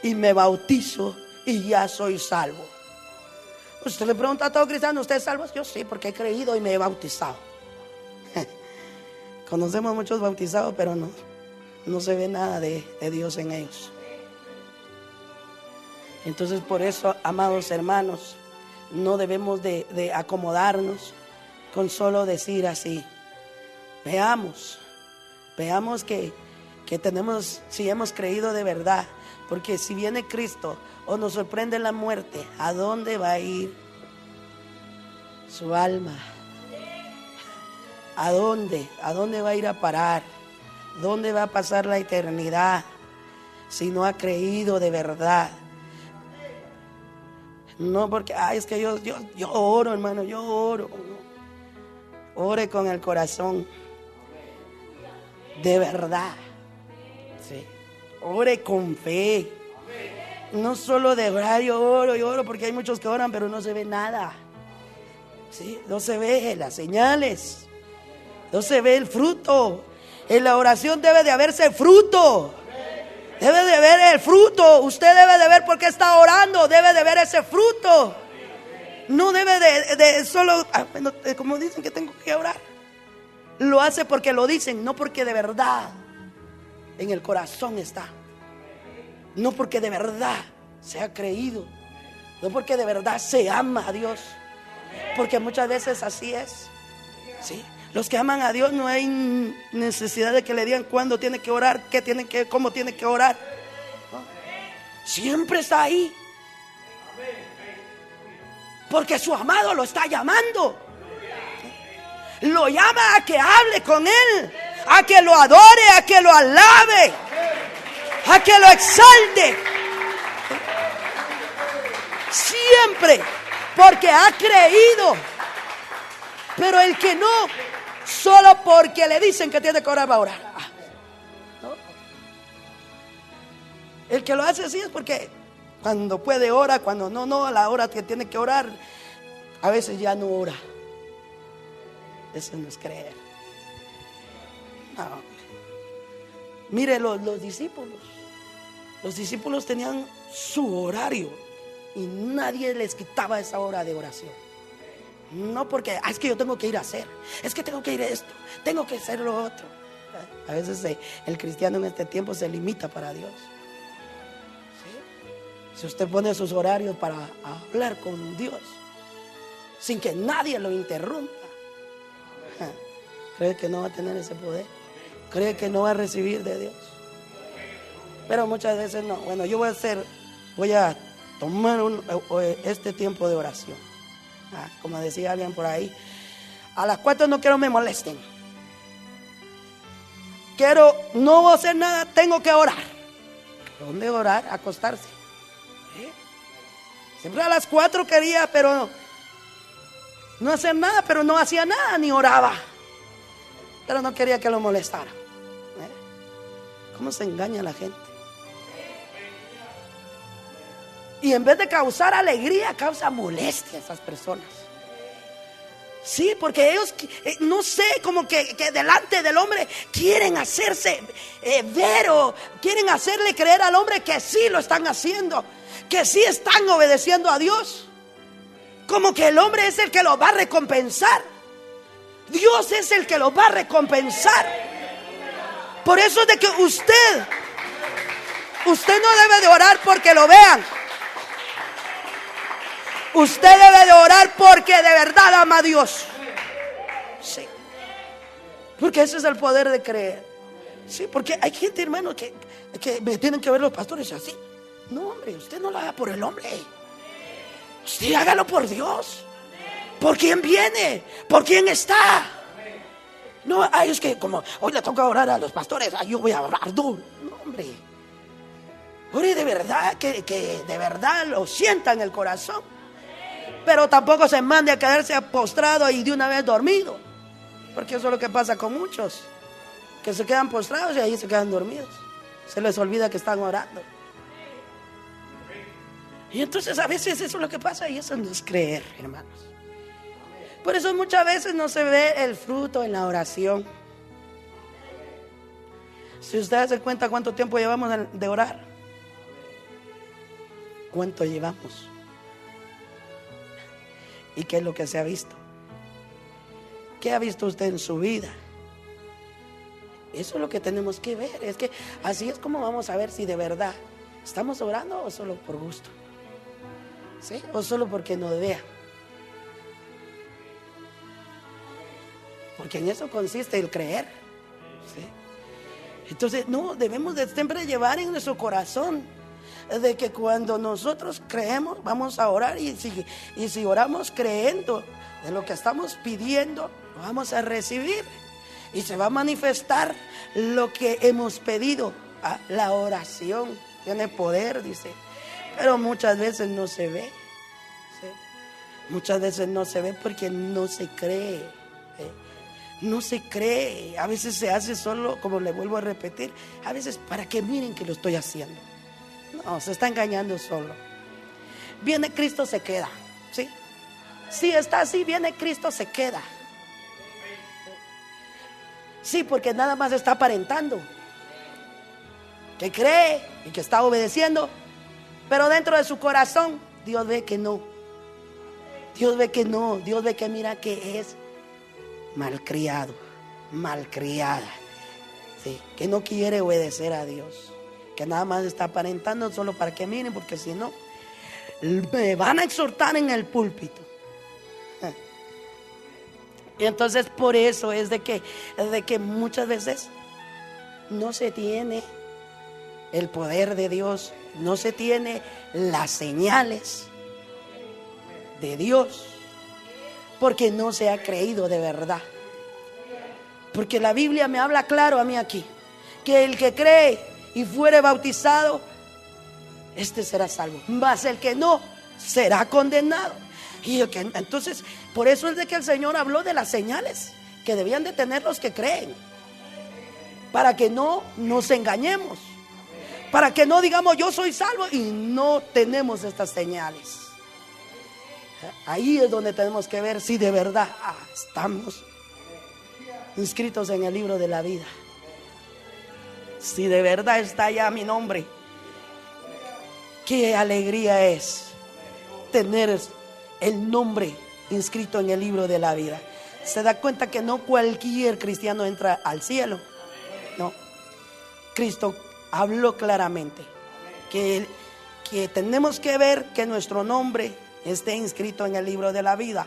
y me bautizo y ya soy salvo. Usted le pregunta a todo cristiano: ¿usted es salvo? Yo sí, porque he creído y me he bautizado. Conocemos muchos bautizados, pero no se ve nada de Dios en ellos. Entonces por eso, amados hermanos, no debemos de acomodarnos con solo decir así. Veamos que tenemos, si hemos creído de verdad. Porque si viene Cristo o nos sorprende la muerte, ¿a dónde va a ir su alma? ¿A dónde? ¿A dónde va a ir a parar? ¿Dónde va a pasar la eternidad si no ha creído de verdad? No porque, es que yo oro, hermano, yo oro. Ore con el corazón. De verdad. Sí. Ore con fe. No solo de orar, yo oro, porque hay muchos que oran, pero no se ve nada. ¿Sí? No se ve las señales. No se ve el fruto. En la oración debe de haberse fruto. Debe de ver el fruto. Usted debe de ver por qué está orando. Debe de ver ese fruto. No debe de solo, como dicen que tengo que orar. Lo hace porque lo dicen, no porque de verdad en el corazón está. No porque de verdad se ha creído. No porque de verdad se ama a Dios. Porque muchas veces así es. ¿Sí? Los que aman a Dios no hay necesidad de que le digan cuándo tiene que orar, cómo tiene que orar. ¿No? Siempre está ahí. Porque su amado lo está llamando. Lo llama a que hable con él, a que lo adore, a que lo alabe, a que lo exalte. Siempre, porque ha creído. Pero el que no, solo porque le dicen que tiene que orar, va a orar. ¿No? El que lo hace así es porque cuando puede ora, cuando no, a la hora que tiene que orar, a veces ya no ora. Eso no es creer. No. Mire, los discípulos. Los discípulos tenían su horario y nadie les quitaba esa hora de oración. No porque, es que yo tengo que ir a hacer, es que tengo que ir a esto, tengo que hacer lo otro. A veces el cristiano en este tiempo se limita para Dios. ¿Sí? Si usted pone sus horarios para hablar con Dios sin que nadie lo interrumpa, ¿cree que no va a tener ese poder? ¿Cree que no va a recibir de Dios? Pero muchas veces no. Bueno, yo voy a tomar este tiempo de oración. Como decía alguien por ahí, a las 4 no quiero me molesten. No voy a hacer nada, tengo que orar. ¿Dónde orar? Acostarse. Siempre a las 4 quería, pero no hacer nada, pero no hacía nada, ni oraba. Pero no quería que lo molestara. ¿Cómo se engaña la gente? Y en vez de causar alegría, causa molestia a esas personas. Sí, porque ellos, no sé, como que delante del hombre quieren hacerse ver o quieren hacerle creer al hombre que sí lo están haciendo, que sí están obedeciendo a Dios. Como que el hombre es el que lo va a recompensar. Dios es el que lo va a recompensar. Por eso es de que usted no debe de orar porque lo vean. Usted debe de orar porque de verdad ama a Dios. Sí. Porque ese es el poder de creer. Sí, porque hay gente, hermano, que me tienen que ver los pastores así. No, hombre, usted no lo haga por el hombre. Sí, hágalo por Dios. ¿Por quién viene? ¿Por quién está? No, es que como hoy le toca orar a los pastores, yo voy a orar duro. No, hombre. Ore de verdad, que de verdad lo sienta en el corazón. Pero tampoco se mande a quedarse postrado y de una vez dormido. Porque eso es lo que pasa con muchos, que se quedan postrados y ahí se quedan dormidos. Se les olvida que están orando. Y entonces a veces eso es lo que pasa, y eso no es creer, hermanos. Por eso muchas veces no se ve el fruto en la oración. Si usted se cuenta cuánto tiempo llevamos de orar, ¿cuánto llevamos? ¿Y qué es lo que se ha visto? ¿Qué ha visto usted en su vida? Eso es lo que tenemos que ver. Es que así es como vamos a ver si de verdad estamos orando o solo por gusto, ¿sí? O solo porque nos vean. Porque en eso consiste el creer, ¿sí? Entonces no, debemos de siempre llevar en nuestro corazón de que cuando nosotros creemos vamos a orar, y si oramos creyendo de lo que estamos pidiendo, lo vamos a recibir y se va a manifestar lo que hemos pedido. La oración tiene poder, dice, pero muchas veces no se ve, ¿sí? Muchas veces no se ve porque no se cree, ¿sí? No se cree. A veces se hace solo, como le vuelvo a repetir, a veces para que miren que lo estoy haciendo. No, se está engañando solo. Viene Cristo, se queda, ¿sí? Si está así, viene Cristo, se queda. Sí, porque nada más está aparentando que cree y que está obedeciendo, pero dentro de su corazón Dios ve que no. Dios ve que no. Dios ve que mira que es malcriado, malcriada, ¿sí? Que no quiere obedecer a Dios, que nada más está aparentando solo para que miren, porque si no me van a exhortar en el púlpito. Y entonces por eso es de que muchas veces no se tiene el poder de Dios, no se tiene las señales de Dios, porque no se ha creído de verdad. Porque la Biblia me habla claro a mí aquí, que el que cree y fuere bautizado, este será salvo, mas el que no será condenado. Y entonces por eso es de que el Señor habló de las señales que debían de tener los que creen, para que no nos engañemos, para que no digamos yo soy salvo y no tenemos estas señales. Ahí es donde tenemos que ver si de verdad estamos inscritos en el libro de la vida, si de verdad está ya mi nombre. Qué alegría es tener el nombre inscrito en el libro de la vida. Se da cuenta que no cualquier cristiano entra al cielo. No, Cristo habló claramente que tenemos que ver que nuestro nombre esté inscrito en el libro de la vida.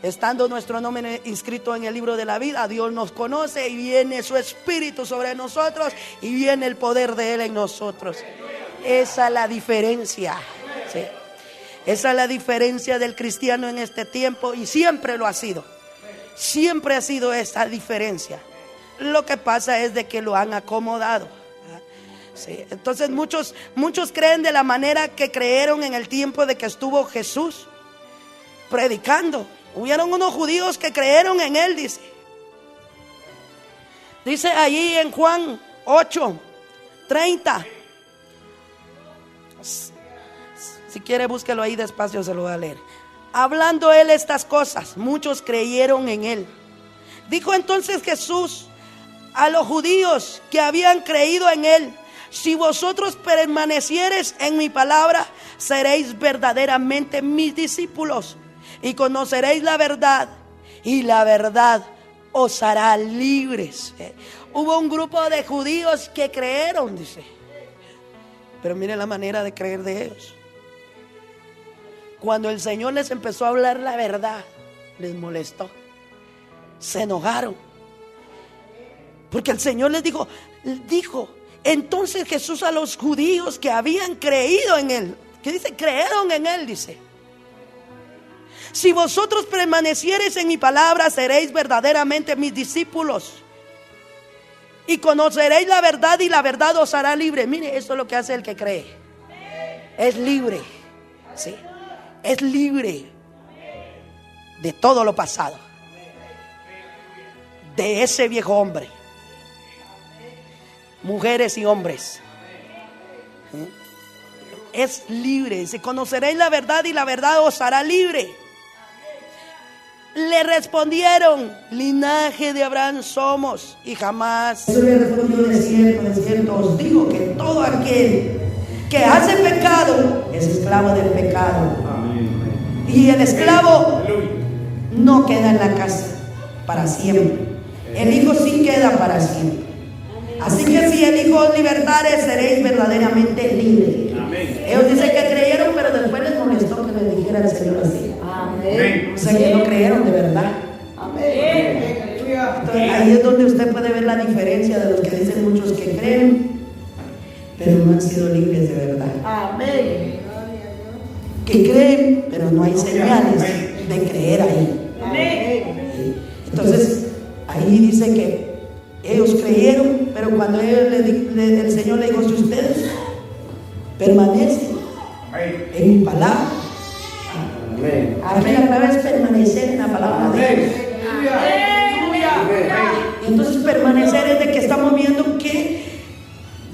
Estando nuestro nombre inscrito en el libro de la vida, Dios nos conoce y viene su Espíritu sobre nosotros y viene el poder de Él en nosotros. Esa es la diferencia, ¿sí? Esa es la diferencia del cristiano en este tiempo, y siempre lo ha sido. Siempre ha sido esa diferencia. Lo que pasa es de que lo han acomodado, ¿sí? Entonces muchos creen de la manera que creyeron en el tiempo de que estuvo Jesús predicando. Hubieron unos judíos que creyeron en Él, dice allí en Juan 8:30. Si quiere búsquelo ahí despacio, se lo voy a leer. Hablando Él estas cosas, muchos creyeron en Él. Dijo entonces Jesús a los judíos que habían creído en Él: si vosotros permaneciereis en mi palabra, seréis verdaderamente mis discípulos y conoceréis la verdad, y la verdad os hará libres. Hubo un grupo de judíos que creyeron, dice, pero miren la manera de creer de ellos. Cuando el Señor les empezó a hablar la verdad, les molestó, se enojaron, porque el Señor les dijo entonces Jesús a los judíos que habían creído en Él, que dice, creyeron en Él, dice, Si vosotros permaneciereis en mi palabra, seréis verdaderamente mis discípulos. Y conoceréis la verdad y la verdad os hará libre. Mire, esto es lo que hace el que cree. Es libre. ¿Sí? Es libre de todo lo pasado. De ese viejo hombre. Mujeres y hombres. Es libre. Si conoceréis la verdad y la verdad os hará libre. Le respondieron: linaje de Abraham somos y jamás. Eso le respondió: de cierto os digo que todo aquel que hace pecado es esclavo del pecado. Y el esclavo no queda en la casa para siempre. El Hijo sí queda para siempre. Así que si el Hijo os libertare, seréis verdaderamente libres. Ellos dicen que creyeron, pero después les molestó que les dijera el Señor así. Amén. O sea que no creyeron de verdad. Amén. Entonces, ahí es donde usted puede ver la diferencia de los que dicen muchos que creen, pero no han sido libres de verdad. Amén. Que creen, pero no hay señales de creer ahí. Amén. Entonces, ahí dice que ellos creyeron, pero cuando el Señor le dijo: si ustedes permanecen en mi palabra, aquí la clave es permanecer en la palabra de Dios. Y entonces permanecer es de que estamos viendo que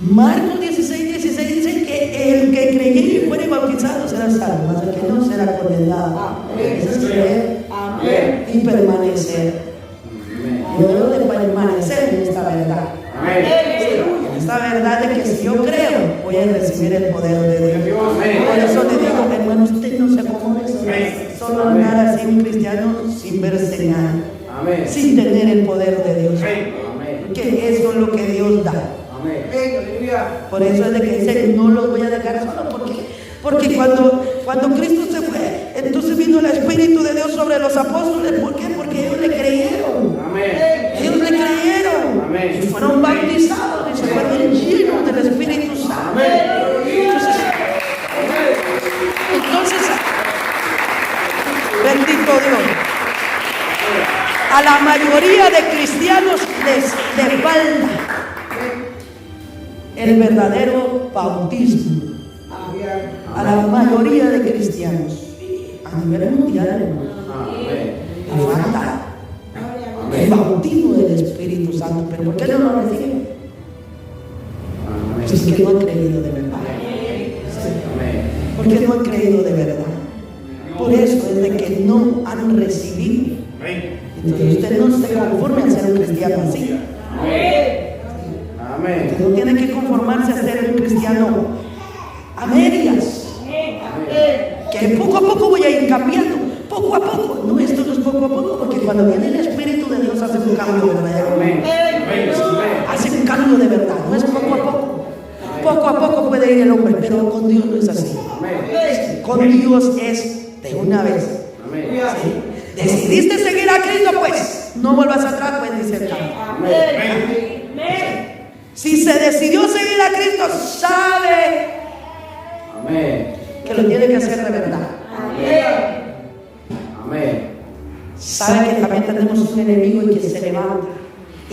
Marcos 16 dice que el que creyere y fuere bautizado será salvo, mas el que no será condenado. Eso es creer y permanecer. Yo debo de permanecer en esta verdad. En esta verdad de que si yo creo, voy a recibir el poder de Dios. Por eso le digo, hermano, usted no se acomode solo andar así un cristiano sin ver señal, sin tener el poder de Dios. Porque eso es lo que Dios da. Por eso es de que dice: no los voy a dejar solo. Porque cuando Cristo se fue, entonces vino el Espíritu de Dios sobre los apóstoles. ¿Por qué? Porque ellos le creyeron. Ellos le creyeron. Y fueron bautizados y se fueron llenos del Espíritu Santo. Entonces, bendito Dios. A la mayoría de cristianos les falta el verdadero bautismo. A la mayoría de cristianos a nivel mundial le falta el bautismo del Espíritu Santo. ¿Pero por qué no lo reciben? Pues es que no han creído de verdad. Porque no han creído de verdad. Por eso es de que no han recibido. Entonces usted no se conforme a ser un cristiano así. Usted no tiene que conformarse a ser un cristiano a medias. Que poco a poco voy a ir cambiando. Poco a poco. No, esto no es poco a poco, porque cuando viene el Espíritu de Dios hace un cambio verdadero. Hace un cambio de verdad. No es poco a poco. Poco a poco puede ir el hombre, pero con Dios no es así. Con Dios es de una vez. ¿Sí? Decidiste seguir a Cristo, pues no vuelvas atrás, pues dice el canto. Si se decidió seguir a Cristo, sabe que lo tiene que hacer de verdad. Sabe que también tenemos un enemigo y que se levanta.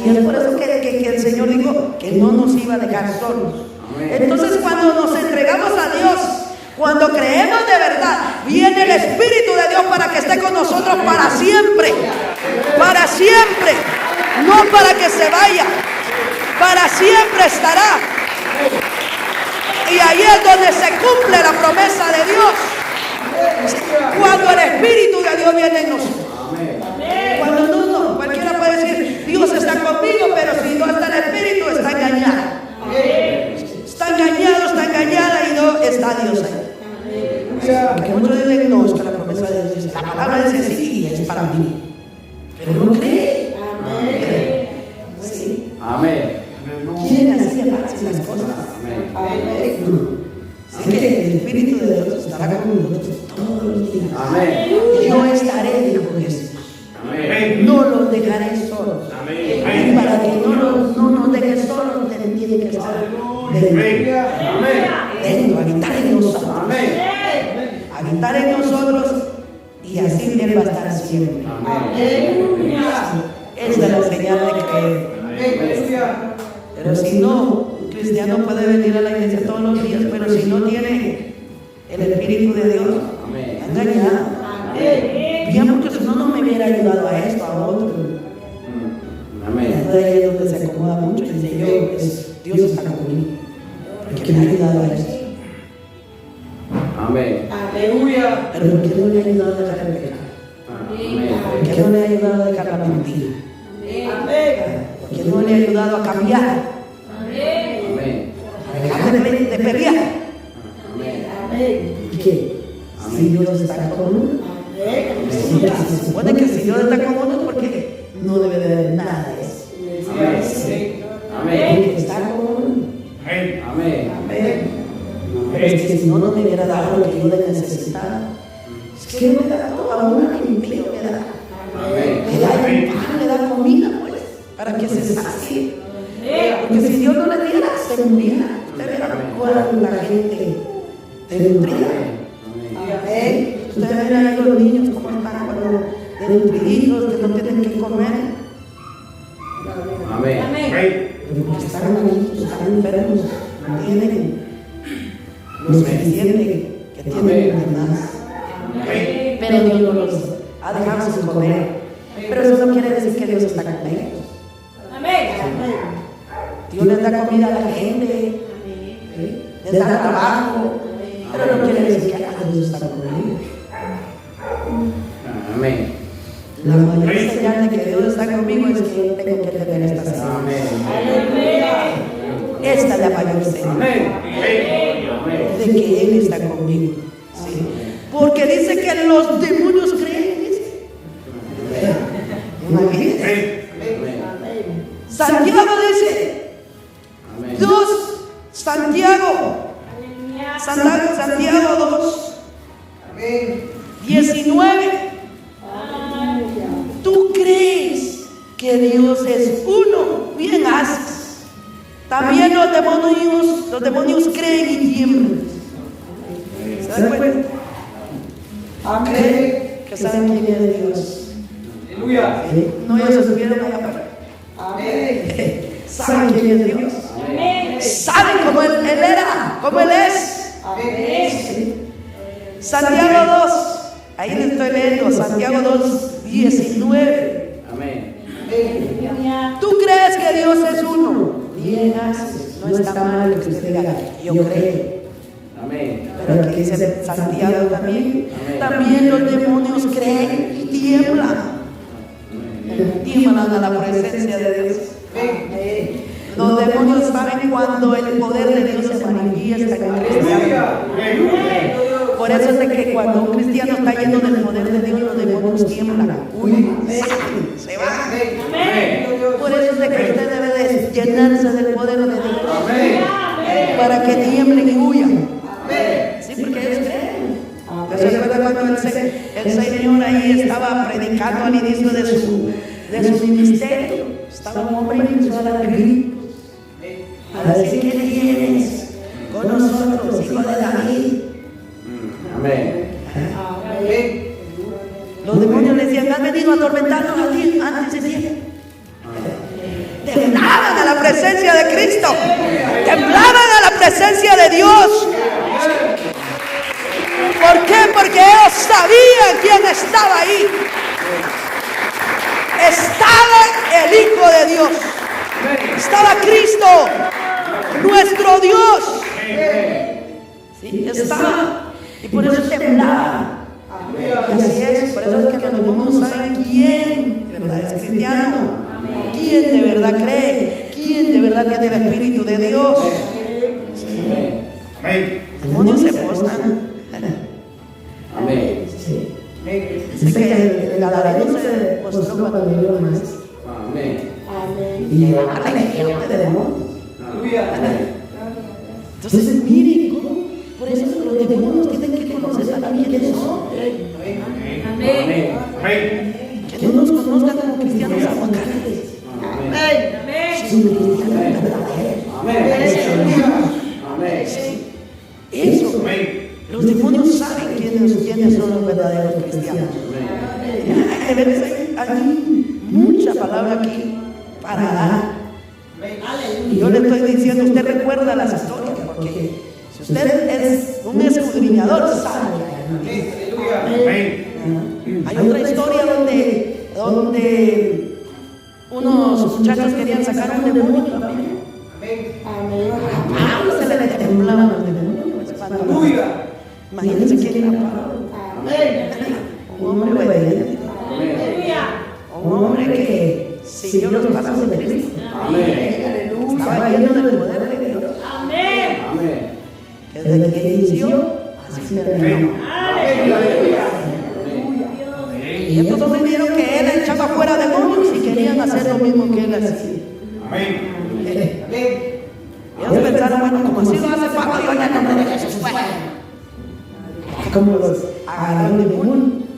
Y es por eso que el Señor dijo que no nos iba a dejar solos. Entonces, cuando nos entregamos a Dios, cuando creemos de verdad, viene el Espíritu de Dios para que esté con nosotros para siempre. Para siempre. No para que se vaya. Para siempre estará. Y ahí es donde se cumple la promesa de Dios. Cuando el Espíritu de Dios viene en nosotros. Cuando no, cualquiera puede decir: Dios está conmigo, pero si no está el Espíritu, está engañado. Está engañado, está engañada y no está Dios ahí. Porque muchos dicen: no, es que la promesa de Dios dice, la palabra dice sí y es para mí. Pero no cree. Sí. Quieren así llevarse las cosas. Así que el Espíritu de Dios estará con nosotros todos los días. Yo estaré, dijo Jesús. No los dejaré solos. Y para que no nos deje solos, tiene que estar dentro, habitar en nosotros. Habitar en nosotros y así que Él va a estar siempre. Esa es la señal de creer. Pero si no, un cristiano puede venir a la iglesia todos los días, pero si no tiene el Espíritu de Dios, está engañado. Bien, porque si no me hubiera ayudado a esto, a otro. Entonces ahí es donde se acomoda mucho y dice, Dios está conmigo, porque me ha ayudado a esto. Amén. Aleluya. Pero ¿por qué no le ha ayudado a dejar el pecado? ¿Por qué no le ha ayudado a dejar la mentira? ¿Por qué no le ha ayudado a cambiar? A dejar de pelear. ¿Y qué? Si Dios está con uno, se supone que si Dios está con uno es porque no debe de haber nada de eso. Porque está con uno. Pero es que si no me hubiera dado lo que yo le necesitaba, es que me da todo, a uno que empleo me da. Me da pan, me da comida, pues, para que se sacie. Porque si Dios no le diera, se muriera. Usted verá cuál la gente desnutrida. Usted verá ahí los niños cómo están cuando desnutridos, que no tienen que comer. Porque están malitos, están enfermos, no tienen lo suficiente que tienen los demás. Pero Dios no los ha dejado sin comer. Pero eso no quiere decir que Dios está con ellos. Dios les da comida a la gente, les da trabajo, pero no quiere decir que Dios está con ellos. La mayor señal de que Dios está conmigo es que yo tengo que tener esta señal. Esta es la mayor señal de que Él está conmigo. ¿Sí? Porque dice que los demonios creen. Imagínense. Santiago dice 2, Santiago 2, 19. Tú crees que Dios es uno, bien haces. También los demonios creen y tiemblan. ¿Se dan cuenta? Creen que saben quién es Dios. Aleluya. No, ellos se subieron allá afuera. Saben quién es Dios. Saben cómo Él era, cómo Él es. Sí. Santiago 2, ahí le estoy leyendo, Santiago 2, 19. ¿Tú crees que Dios es uno? Bien haces, no está mal lo que usted diga, yo creo. Pero aquí dice Santiago también los demonios creen y tiemblan. Tiemblan a la presencia de Dios. Los demonios saben cuando el poder de Dios se manifiesta en el cristiano. Por eso es de que cuando un cristiano está lleno del poder de Dios, los demonios tiemblan. Salen, se van. Por eso es de que usted debe de llenarse del poder de Dios. Para que tiemblen y huyan. Sí, porque ellos creen. ¿Se acuerda cuando el Señor ahí estaba predicando al inicio de su ministerio? Estaba un hombre y empezó a dar gritos. A decir, ¿qué tienes con nosotros, hijo de David? Los demonios le decían, has venido a atormentarnos a ti antes de tiempo. Temblaban a la presencia de Cristo. Temblaban a la presencia de Dios. ¿Por qué? Porque ellos sabían quién estaba ahí. Estaba el Hijo de Dios. Estaba Cristo, nuestro Dios. Sí, estaba. Y por eso temblaba. Y así es, por eso es que los demonios saben quién de verdad es cristiano, quién de verdad cree, quién de verdad tiene el Espíritu de Dios. Los demonios se postran. Amén. Sí. Dice que el Gadareno se postró cuando vio al maestro. Amén. Y a la legión de demonios. Entonces, miren cómo, por eso los demonios tienen que conocer a quiénes son. Amén. Que no nos conozcan como cristianos aguacates. Sino cristianos verdaderos. Eso. Los demonios saben quiénes son los verdaderos cristianos. de veras hay mucha palabra aquí para dar. Y yo le estoy diciendo, usted recuerda las historias, porque si usted es un escudriñador, sabe. Hay otra historia donde unos muchachos querían sacar un demonio también. A Pablo se le temblaban los demonios. Imagínense quién era Pablo. Un hombre obediente. Un hombre que siguió los pasos de Cristo. Estaba lleno del poder de Dios. Desde que inició, así se terminó. Y estos hombres vieron que él echaba fuera demonios y querían hacer lo mismo que él hacía. Ellos pensaron, bueno, como así lo hace Pablo, yo en el nombre de Jesús fuera. Como los agarraron de demonio,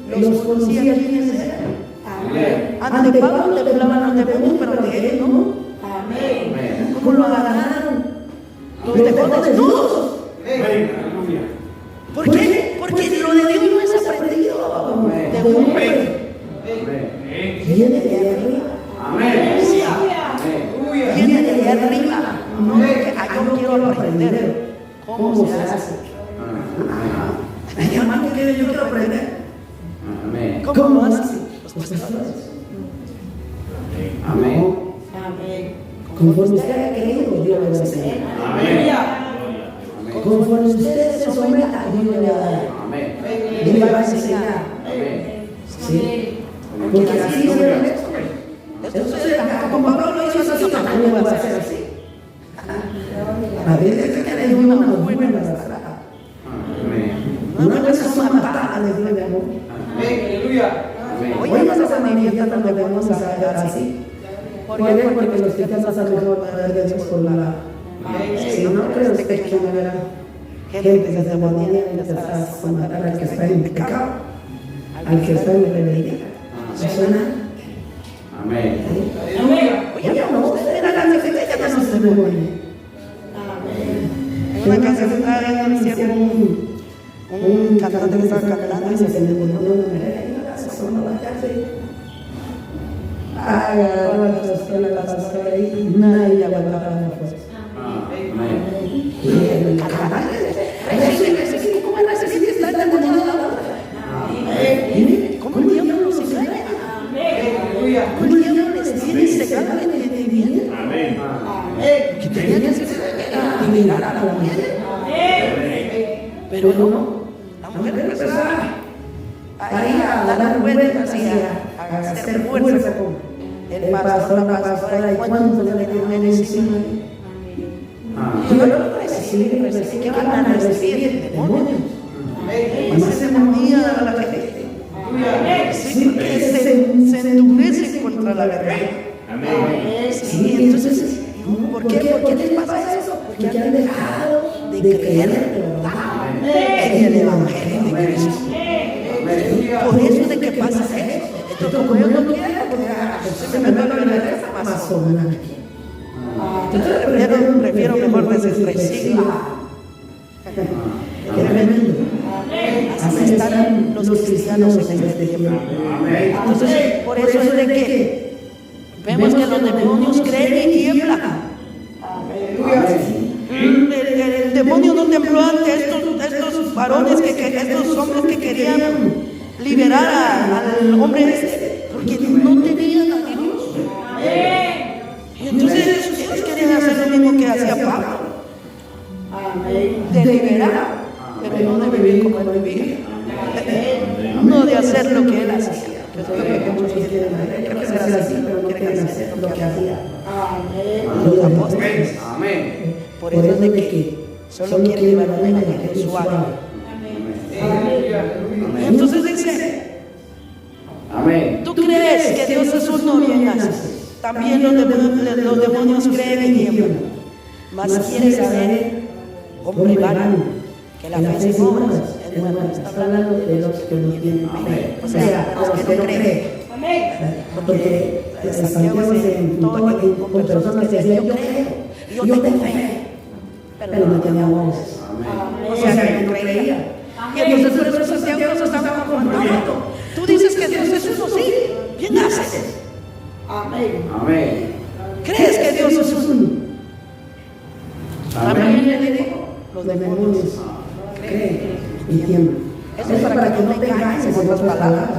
los conocían quiénes eran. Ante Pablo temblaban los demonios, pero de él no. ¿Cómo lo agarraron? Los dejó desnudos. ¿Por qué? Porque lo de Dios no es aprendido de un hombre. Viene de allá arriba. Viene de allá arriba. No de que yo quiero aprender cómo se hace. Hermano, que yo quiero aprender. ¿Cómo lo hacen los pastores? Amén. Conforme usted haya creído, Dios le va a enseñar. Conforme usted se someta, Dios le va a dar. Dios le va a enseñar. Sí. Porque así es el resto. Entonces, como Pablo lo hizo así, también lo va a hacer así. A veces que le dio una buena razón. Una vez son matadas de Dios de amor. Hoy no se manifiesta cuando debemos hacer así. ¿Por qué? Porque los cristianos han dejado poder de Dios por la. Si no cree usted que no verá gente que se demoníaca a matar al que está en pecado, al que está en rebeldía. ¿Se suena? Amén. Oye, no, usted era la gente que ya no se demonia. En una canción estaba diciendo un cantante que estaba cantando y se demonió una mujer. Se sonó la cárcel. Agarraba la pastora ahí, nadie aguantaba la fuerza. Y el cantante dice, ¿cómo es que está endemoniado la otra? ¿Cómo el diablo nos engaña? ¿Cómo el diablo les tiene cegado el entendimiento? Que tenía que hacer eliminar a la mujer. Pero no, la mujer empezó a dar vueltas y a hacer fuerza con el pastor, la pastora, y cuando se le dio encima. Yo lo recibí, que van a recibir demonios. Más se movía a la gente. Sí, que se endurecen contra la verdad. Sí, entonces, ¿por qué les pasa eso? Porque han dejado de creer en el Evangelio de Cristo. Por eso es de que pasa eso. Entonces, como yo no quiero, se me meto la verdad, más o menos aquí. Entonces prefiero mejor reciclar. Así están los cristianos en este tiempo. Entonces, por eso es de que vemos que los demonios creen y tiemblan. El demonio no tembló ante estos varones, estos hombres que querían liberar al hombre porque no tenían a Dios. Y entonces ellos querían hacer lo mismo que hacía Pablo, de liberar, pero no de vivir como él vivía, no de hacer lo que él hacía. Quiero hacer así, pero no quieren hacer lo que hacía los apóstoles. Por eso es de que solo quieren llevar un evangelio suave. Entonces dice, ¿tú crees que Dios es uno? Bien haces. También los demonios creen y tiemblan. Mas quieres saber, hombre vano, que la fe sin obras es buena. Está hablando de los que no tienen fe. O sea, los que no creen. Porque Santiago se juntó con personas que decían, yo creo, yo tengo fe, pero no tenía obras. O sea, que no creía. Y entonces por eso Santiago se estaba confrontando. Tú dices que Dios es uno, sí. Bien haces. Amén. Amén. ¿Crees que Dios es uno? Amén. Los demonios creen y tiemblan. Eso es para que no te engañes en otras palabras.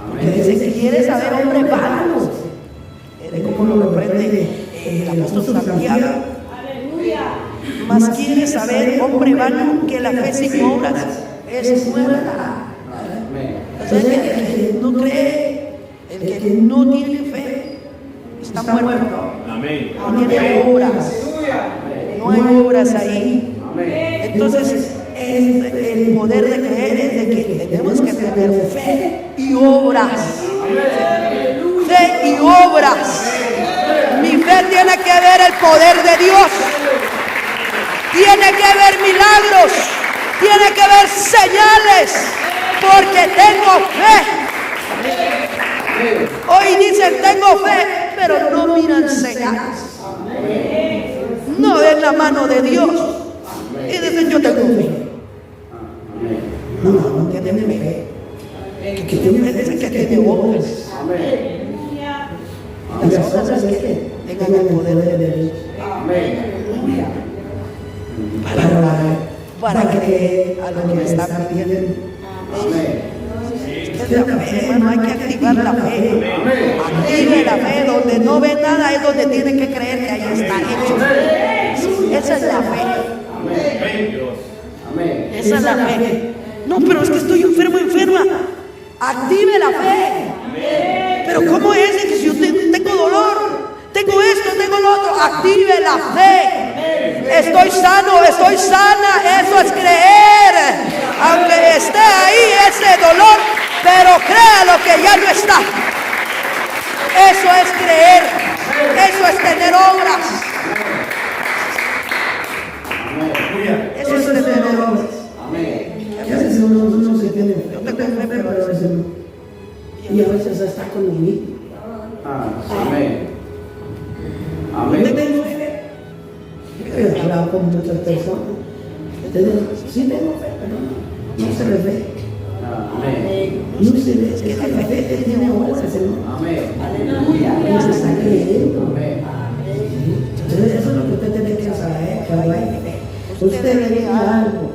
Porque dice que quieres saber hombres vanos. Como lo reprende el apóstol Santiago. Mas quieres saber, hombre vano, que la fe sin obras es muerta. Entonces, el que no cree, el que no tiene fe, está muerto. Amén. No tiene obras. No hay obras ahí. Entonces, el poder de creer es de que tenemos que tener fe y obras. Fe y obras. Mi fe tiene que ver el poder de Dios. Tiene que ver milagros. Tiene que ver señales. Porque tengo fe. Hoy dicen tengo fe, pero no miran señales. No ven la mano de Dios. Y dicen yo tengo fe. No tiene fe. Que tiene que tiene obras. Las cosas es que tengan el poder de Dios. Para creer a lo que me está pidiendo. Es la fe, hermano, hay que activar la fe. Active la fe. Donde no ve nada es donde tiene que creer que ahí está hecho. Esa es la fe. Esa es la fe. No, pero es que estoy enferma. Active la fe. Pero ¿cómo es que si yo tengo dolor, tengo esto, tengo lo otro? Active la fe. Estoy sano, estoy sana. Eso es creer. Aunque esté ahí ese dolor, pero crea lo que ya no está. Eso es creer. Eso es tener obras. Eso es tener obras. Y a veces uno se tiene fe, pero a veces no. Y a veces está con lo mismo. Amén. Yo Amén. tengo fe. He hablado con muchas personas. Sí tengo fe, pero no se le ve. Amén. No se ve. Es que la fe tiene obras, hermano. Amén. No se está creyendo. Amén. Entonces eso es lo que usted tiene que saber. Cuando hay fe, usted le diga algo,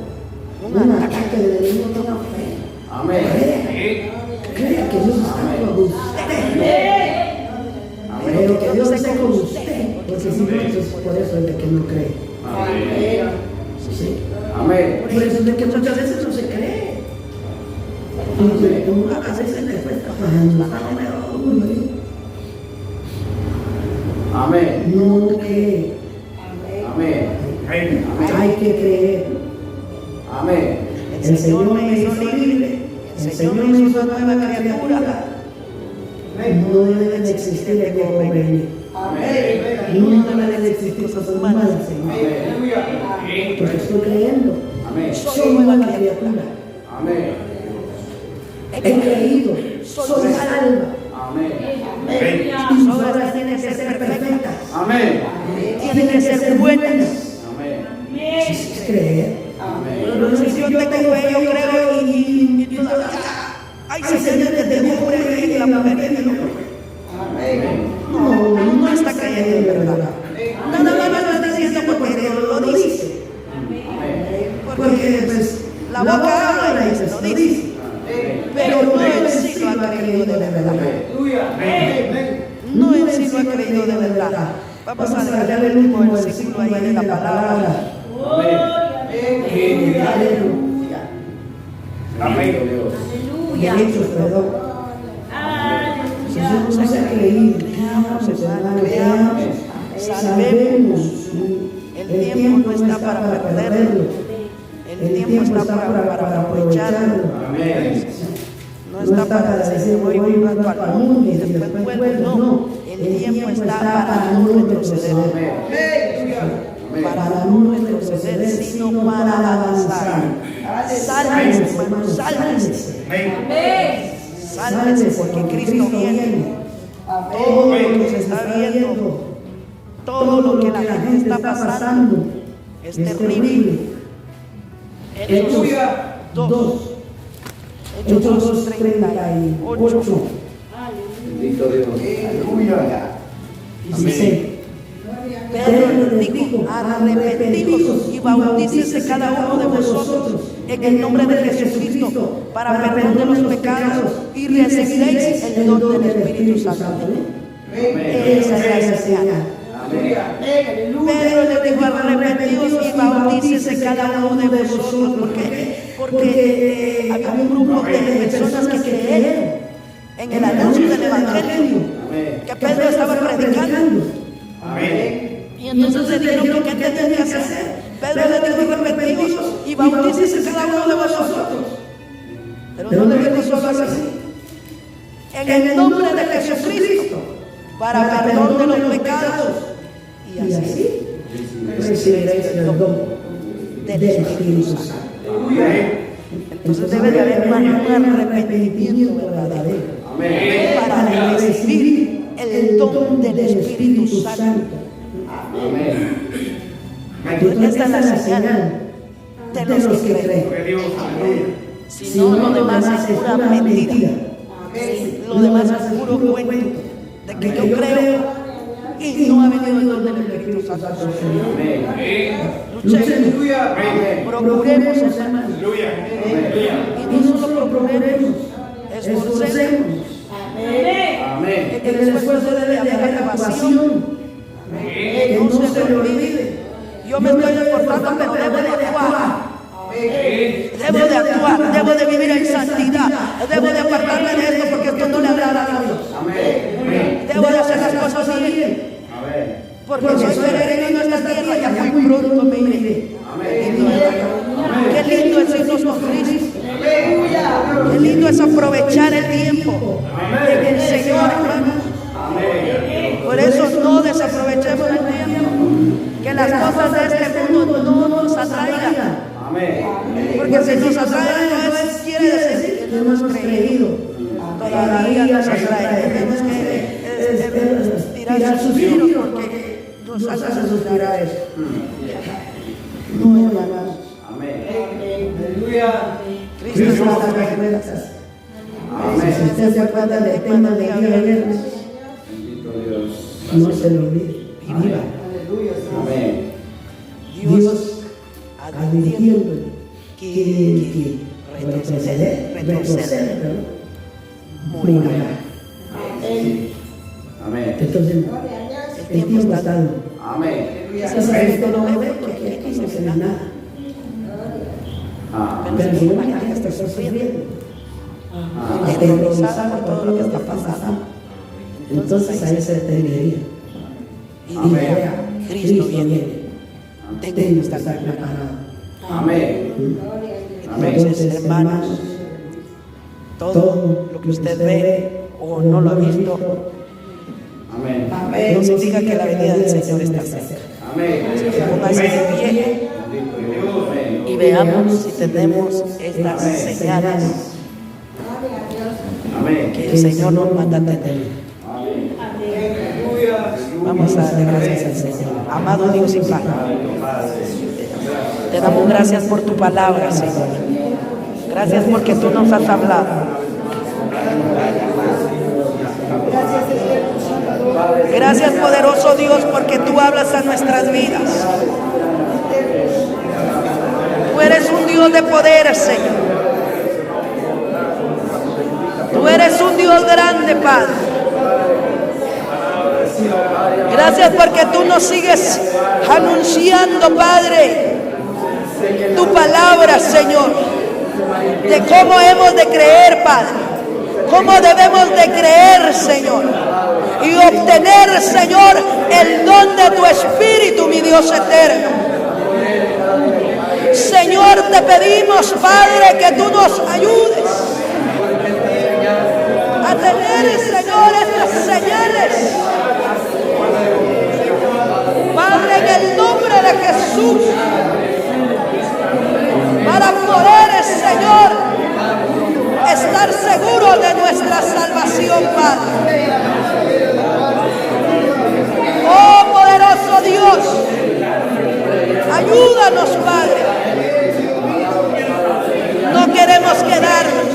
un ataque del enemigo, tenga fe. Amén. Crea que Dios está con usted. Pero que Dios esté con usted. Porque simplemente es por eso el de que no cree. Amén. ¿Sí? Amén. Por eso es de que muchas veces no se cree. Entonces, uno a veces le cuesta. Amén. No cree. Amén. Hay que creer. Amén. El Señor me hizo libre. El Señor me hizo nueva criatura. No debe de existir el viejo hombre. No debe de existir cosas malas, Señor. Porque estoy creyendo. Amén. Soy nueva criatura. Amén. He creído. Soy salva. Amén. Mis obras tienen que ser perfectas. Amén. Tienen que ser buenas. Amén. Es creer. Amén. No sé si yo tengo fe, yo creo y todavía hay señales de viejo hombre y la mujer de Dios. No está creyendo en verdad. Nada más lo está diciendo porque lo dice. Porque pues La boca habla y se lo dice. Pero no en sí lo ha creído de verdad. No en sí lo ha creído de verdad. Vamos a leer el último versículo ahí de la palabra. Aleluya. Amén, Dios. Y el hecho, perdón. Jesús nos ha creído. Creamos. Salvemos. El tiempo no está para perderlo. El tiempo está para aprovecharlo. Amén. No está para decir voy un rato al mundo y después vuelvo. No, el tiempo está para no retroceder. Para no retroceder, sino para avanzar. Sálvense, hermanos, sálvense. Sálvense porque Cristo viene. Todo lo que se está viendo, todo lo que la gente está pasando, es terrible. Hechos Hechos 2:38. Bendito Dios. Aleluya. Dice, Pedro les dijo: arrepentíos y bautícese cada uno de vosotros en el nombre de Jesucristo para perdón de los pecados y recibiréis el don del Espíritu Santo. Esa es la señal. Pedro les dijo: arrepentíos y bautícese cada uno de vosotros. ¿Por qué? Porque había un grupo de personas que creyeron en el anuncio del Evangelio que Pedro estaba predicando. Y entonces le dijeron que qué tenían que hacer. Pedro les dijo: arrepentíos y bautícese cada uno de vosotros. Pero no le dijo solo así: en el nombre de Jesucristo, para perdón de los pecados. Y así recibiréis el don del Espíritu Santo. entonces debe de haber un arrepentimiento verdadero para recibir el don del Espíritu Santo. Esta es la señal de los que creen. Si no, lo demás es pura mentira. Lo demás es puro cuento de que yo creo y no ha venido el don del Espíritu Santo. Luchemos, procuremos, hermanos. Y no solo procuremos, esforcemos. En el esfuerzo debe de haber actuación. Que no se le olvide. Yo me estoy esforzando, pero debo de actuar. Debo de actuar, debo de vivir en santidad, debo de apartarme de esto porque esto no le agrada a Dios. Debo de hacer las cosas bien, porque soy peregrino en esta tierra y muy pronto me iré. Qué lindo es irnos con Cristo. Qué lindo es aprovechar el tiempo en el Señor, hermanos. Por eso no desaprovechemos el tiempo. Que las cosas de este mundo no nos atraigan. Porque si nos atraen, no quiere decir que no hemos creído. Todavía nos atrae. Tenemos que tirar suspiros porque nos hace suspirar eso. No, hermanos. Cristo es nuestra respuesta. Si usted se acuerda del tema del día viernes, no se lo olvide. Viva. Dios advirtiendo que retroceder, morirá. Entonces, el tiempo está dando. Esto no lo ve porque aquí no se ve nada. Pero si una gente está sufriendo, está improvisada por todo lo que está pasando, entonces ahí se detendría. Y diría: Cristo viene. Tengo que estar preparado. Entonces, hermanos, todo lo que usted ve o no lo ha visto, no significa que la venida del Señor está cerca. Póngase de pie y veamos si tenemos estas señales que el Señor nos manda a tener. Vamos a darle gracias al Señor. Amado Dios y Padre, te damos gracias por tu palabra, Señor. Gracias porque tú nos has hablado. Gracias, poderoso Dios, porque tú hablas a nuestras vidas. Tú eres un Dios de poder, Señor. Tú eres un Dios grande, Padre. Gracias porque tú nos sigues anunciando, Padre, tu palabra, Señor, de cómo hemos de creer, Padre, cómo debemos de creer, Señor, y obtener, Señor, el don de tu Espíritu, mi Dios eterno. Señor, te pedimos, Padre, que tú nos ayudes a tener, Señor, estas señales. Padre, en el nombre de Jesús, para poder, Señor, estar seguro de nuestra salvación, Padre. Oh, poderoso Dios, ayúdanos, Padre. No queremos quedarnos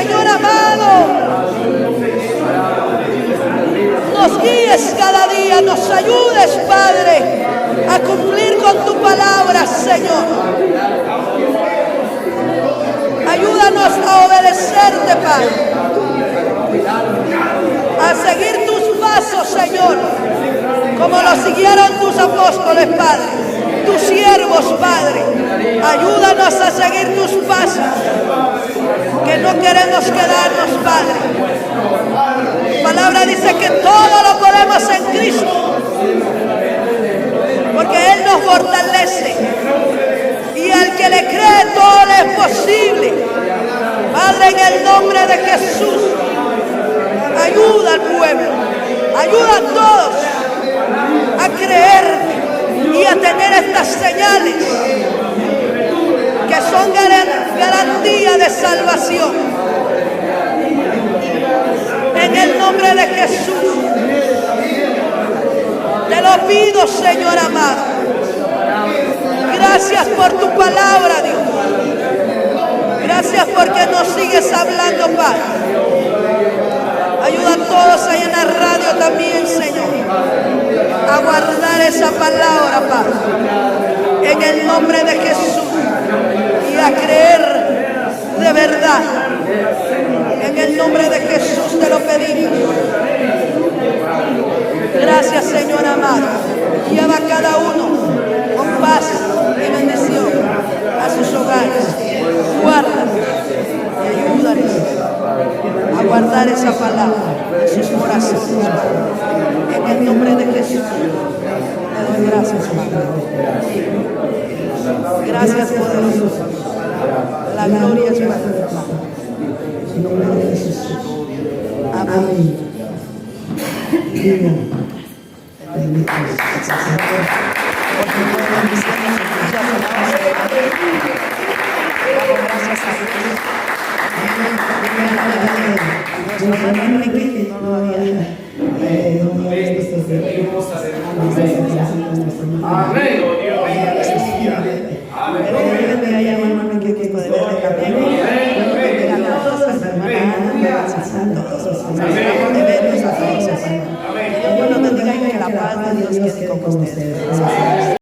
Señor amado, nos guíes cada día, nos ayudes, Padre, a cumplir con tu palabra, Señor. Ayúdanos a obedecerte, Padre, a seguir tus pasos, Señor, como lo siguieron tus apóstoles, Padre, tus siervos, Padre. Ayúdanos a seguir tus pasos, que no queremos quedarnos, Padre. Tu palabra dice que todo lo podemos en Cristo, porque Él nos fortalece, y al que le cree todo le es posible. Padre, en el nombre de Jesús, ayuda al pueblo, ayuda a todos a creer y a tener estas señales que son garantía de salvación. En el nombre de Jesús te lo pido, Señor amado. Gracias por tu palabra, Dios. Gracias porque nos sigues hablando, Padre. Ayuda a todos ahí en la radio también, Señor, a guardar esa palabra, Padre, en el nombre de Jesús, y a creer de verdad. En el nombre de Jesús te lo pedimos. Gracias, Señor amado. Lleva a cada uno con paz y bendición a sus hogares. Guárdalos y ayúdales a guardar esa palabra en sus corazones, Padre. En el nombre de Jesús te doy gracias, Padre. Gracias, poderoso. La gloria es para ti, Padre. En nombre de Jesús. Amén. Que la paz de Dios quede con ustedes.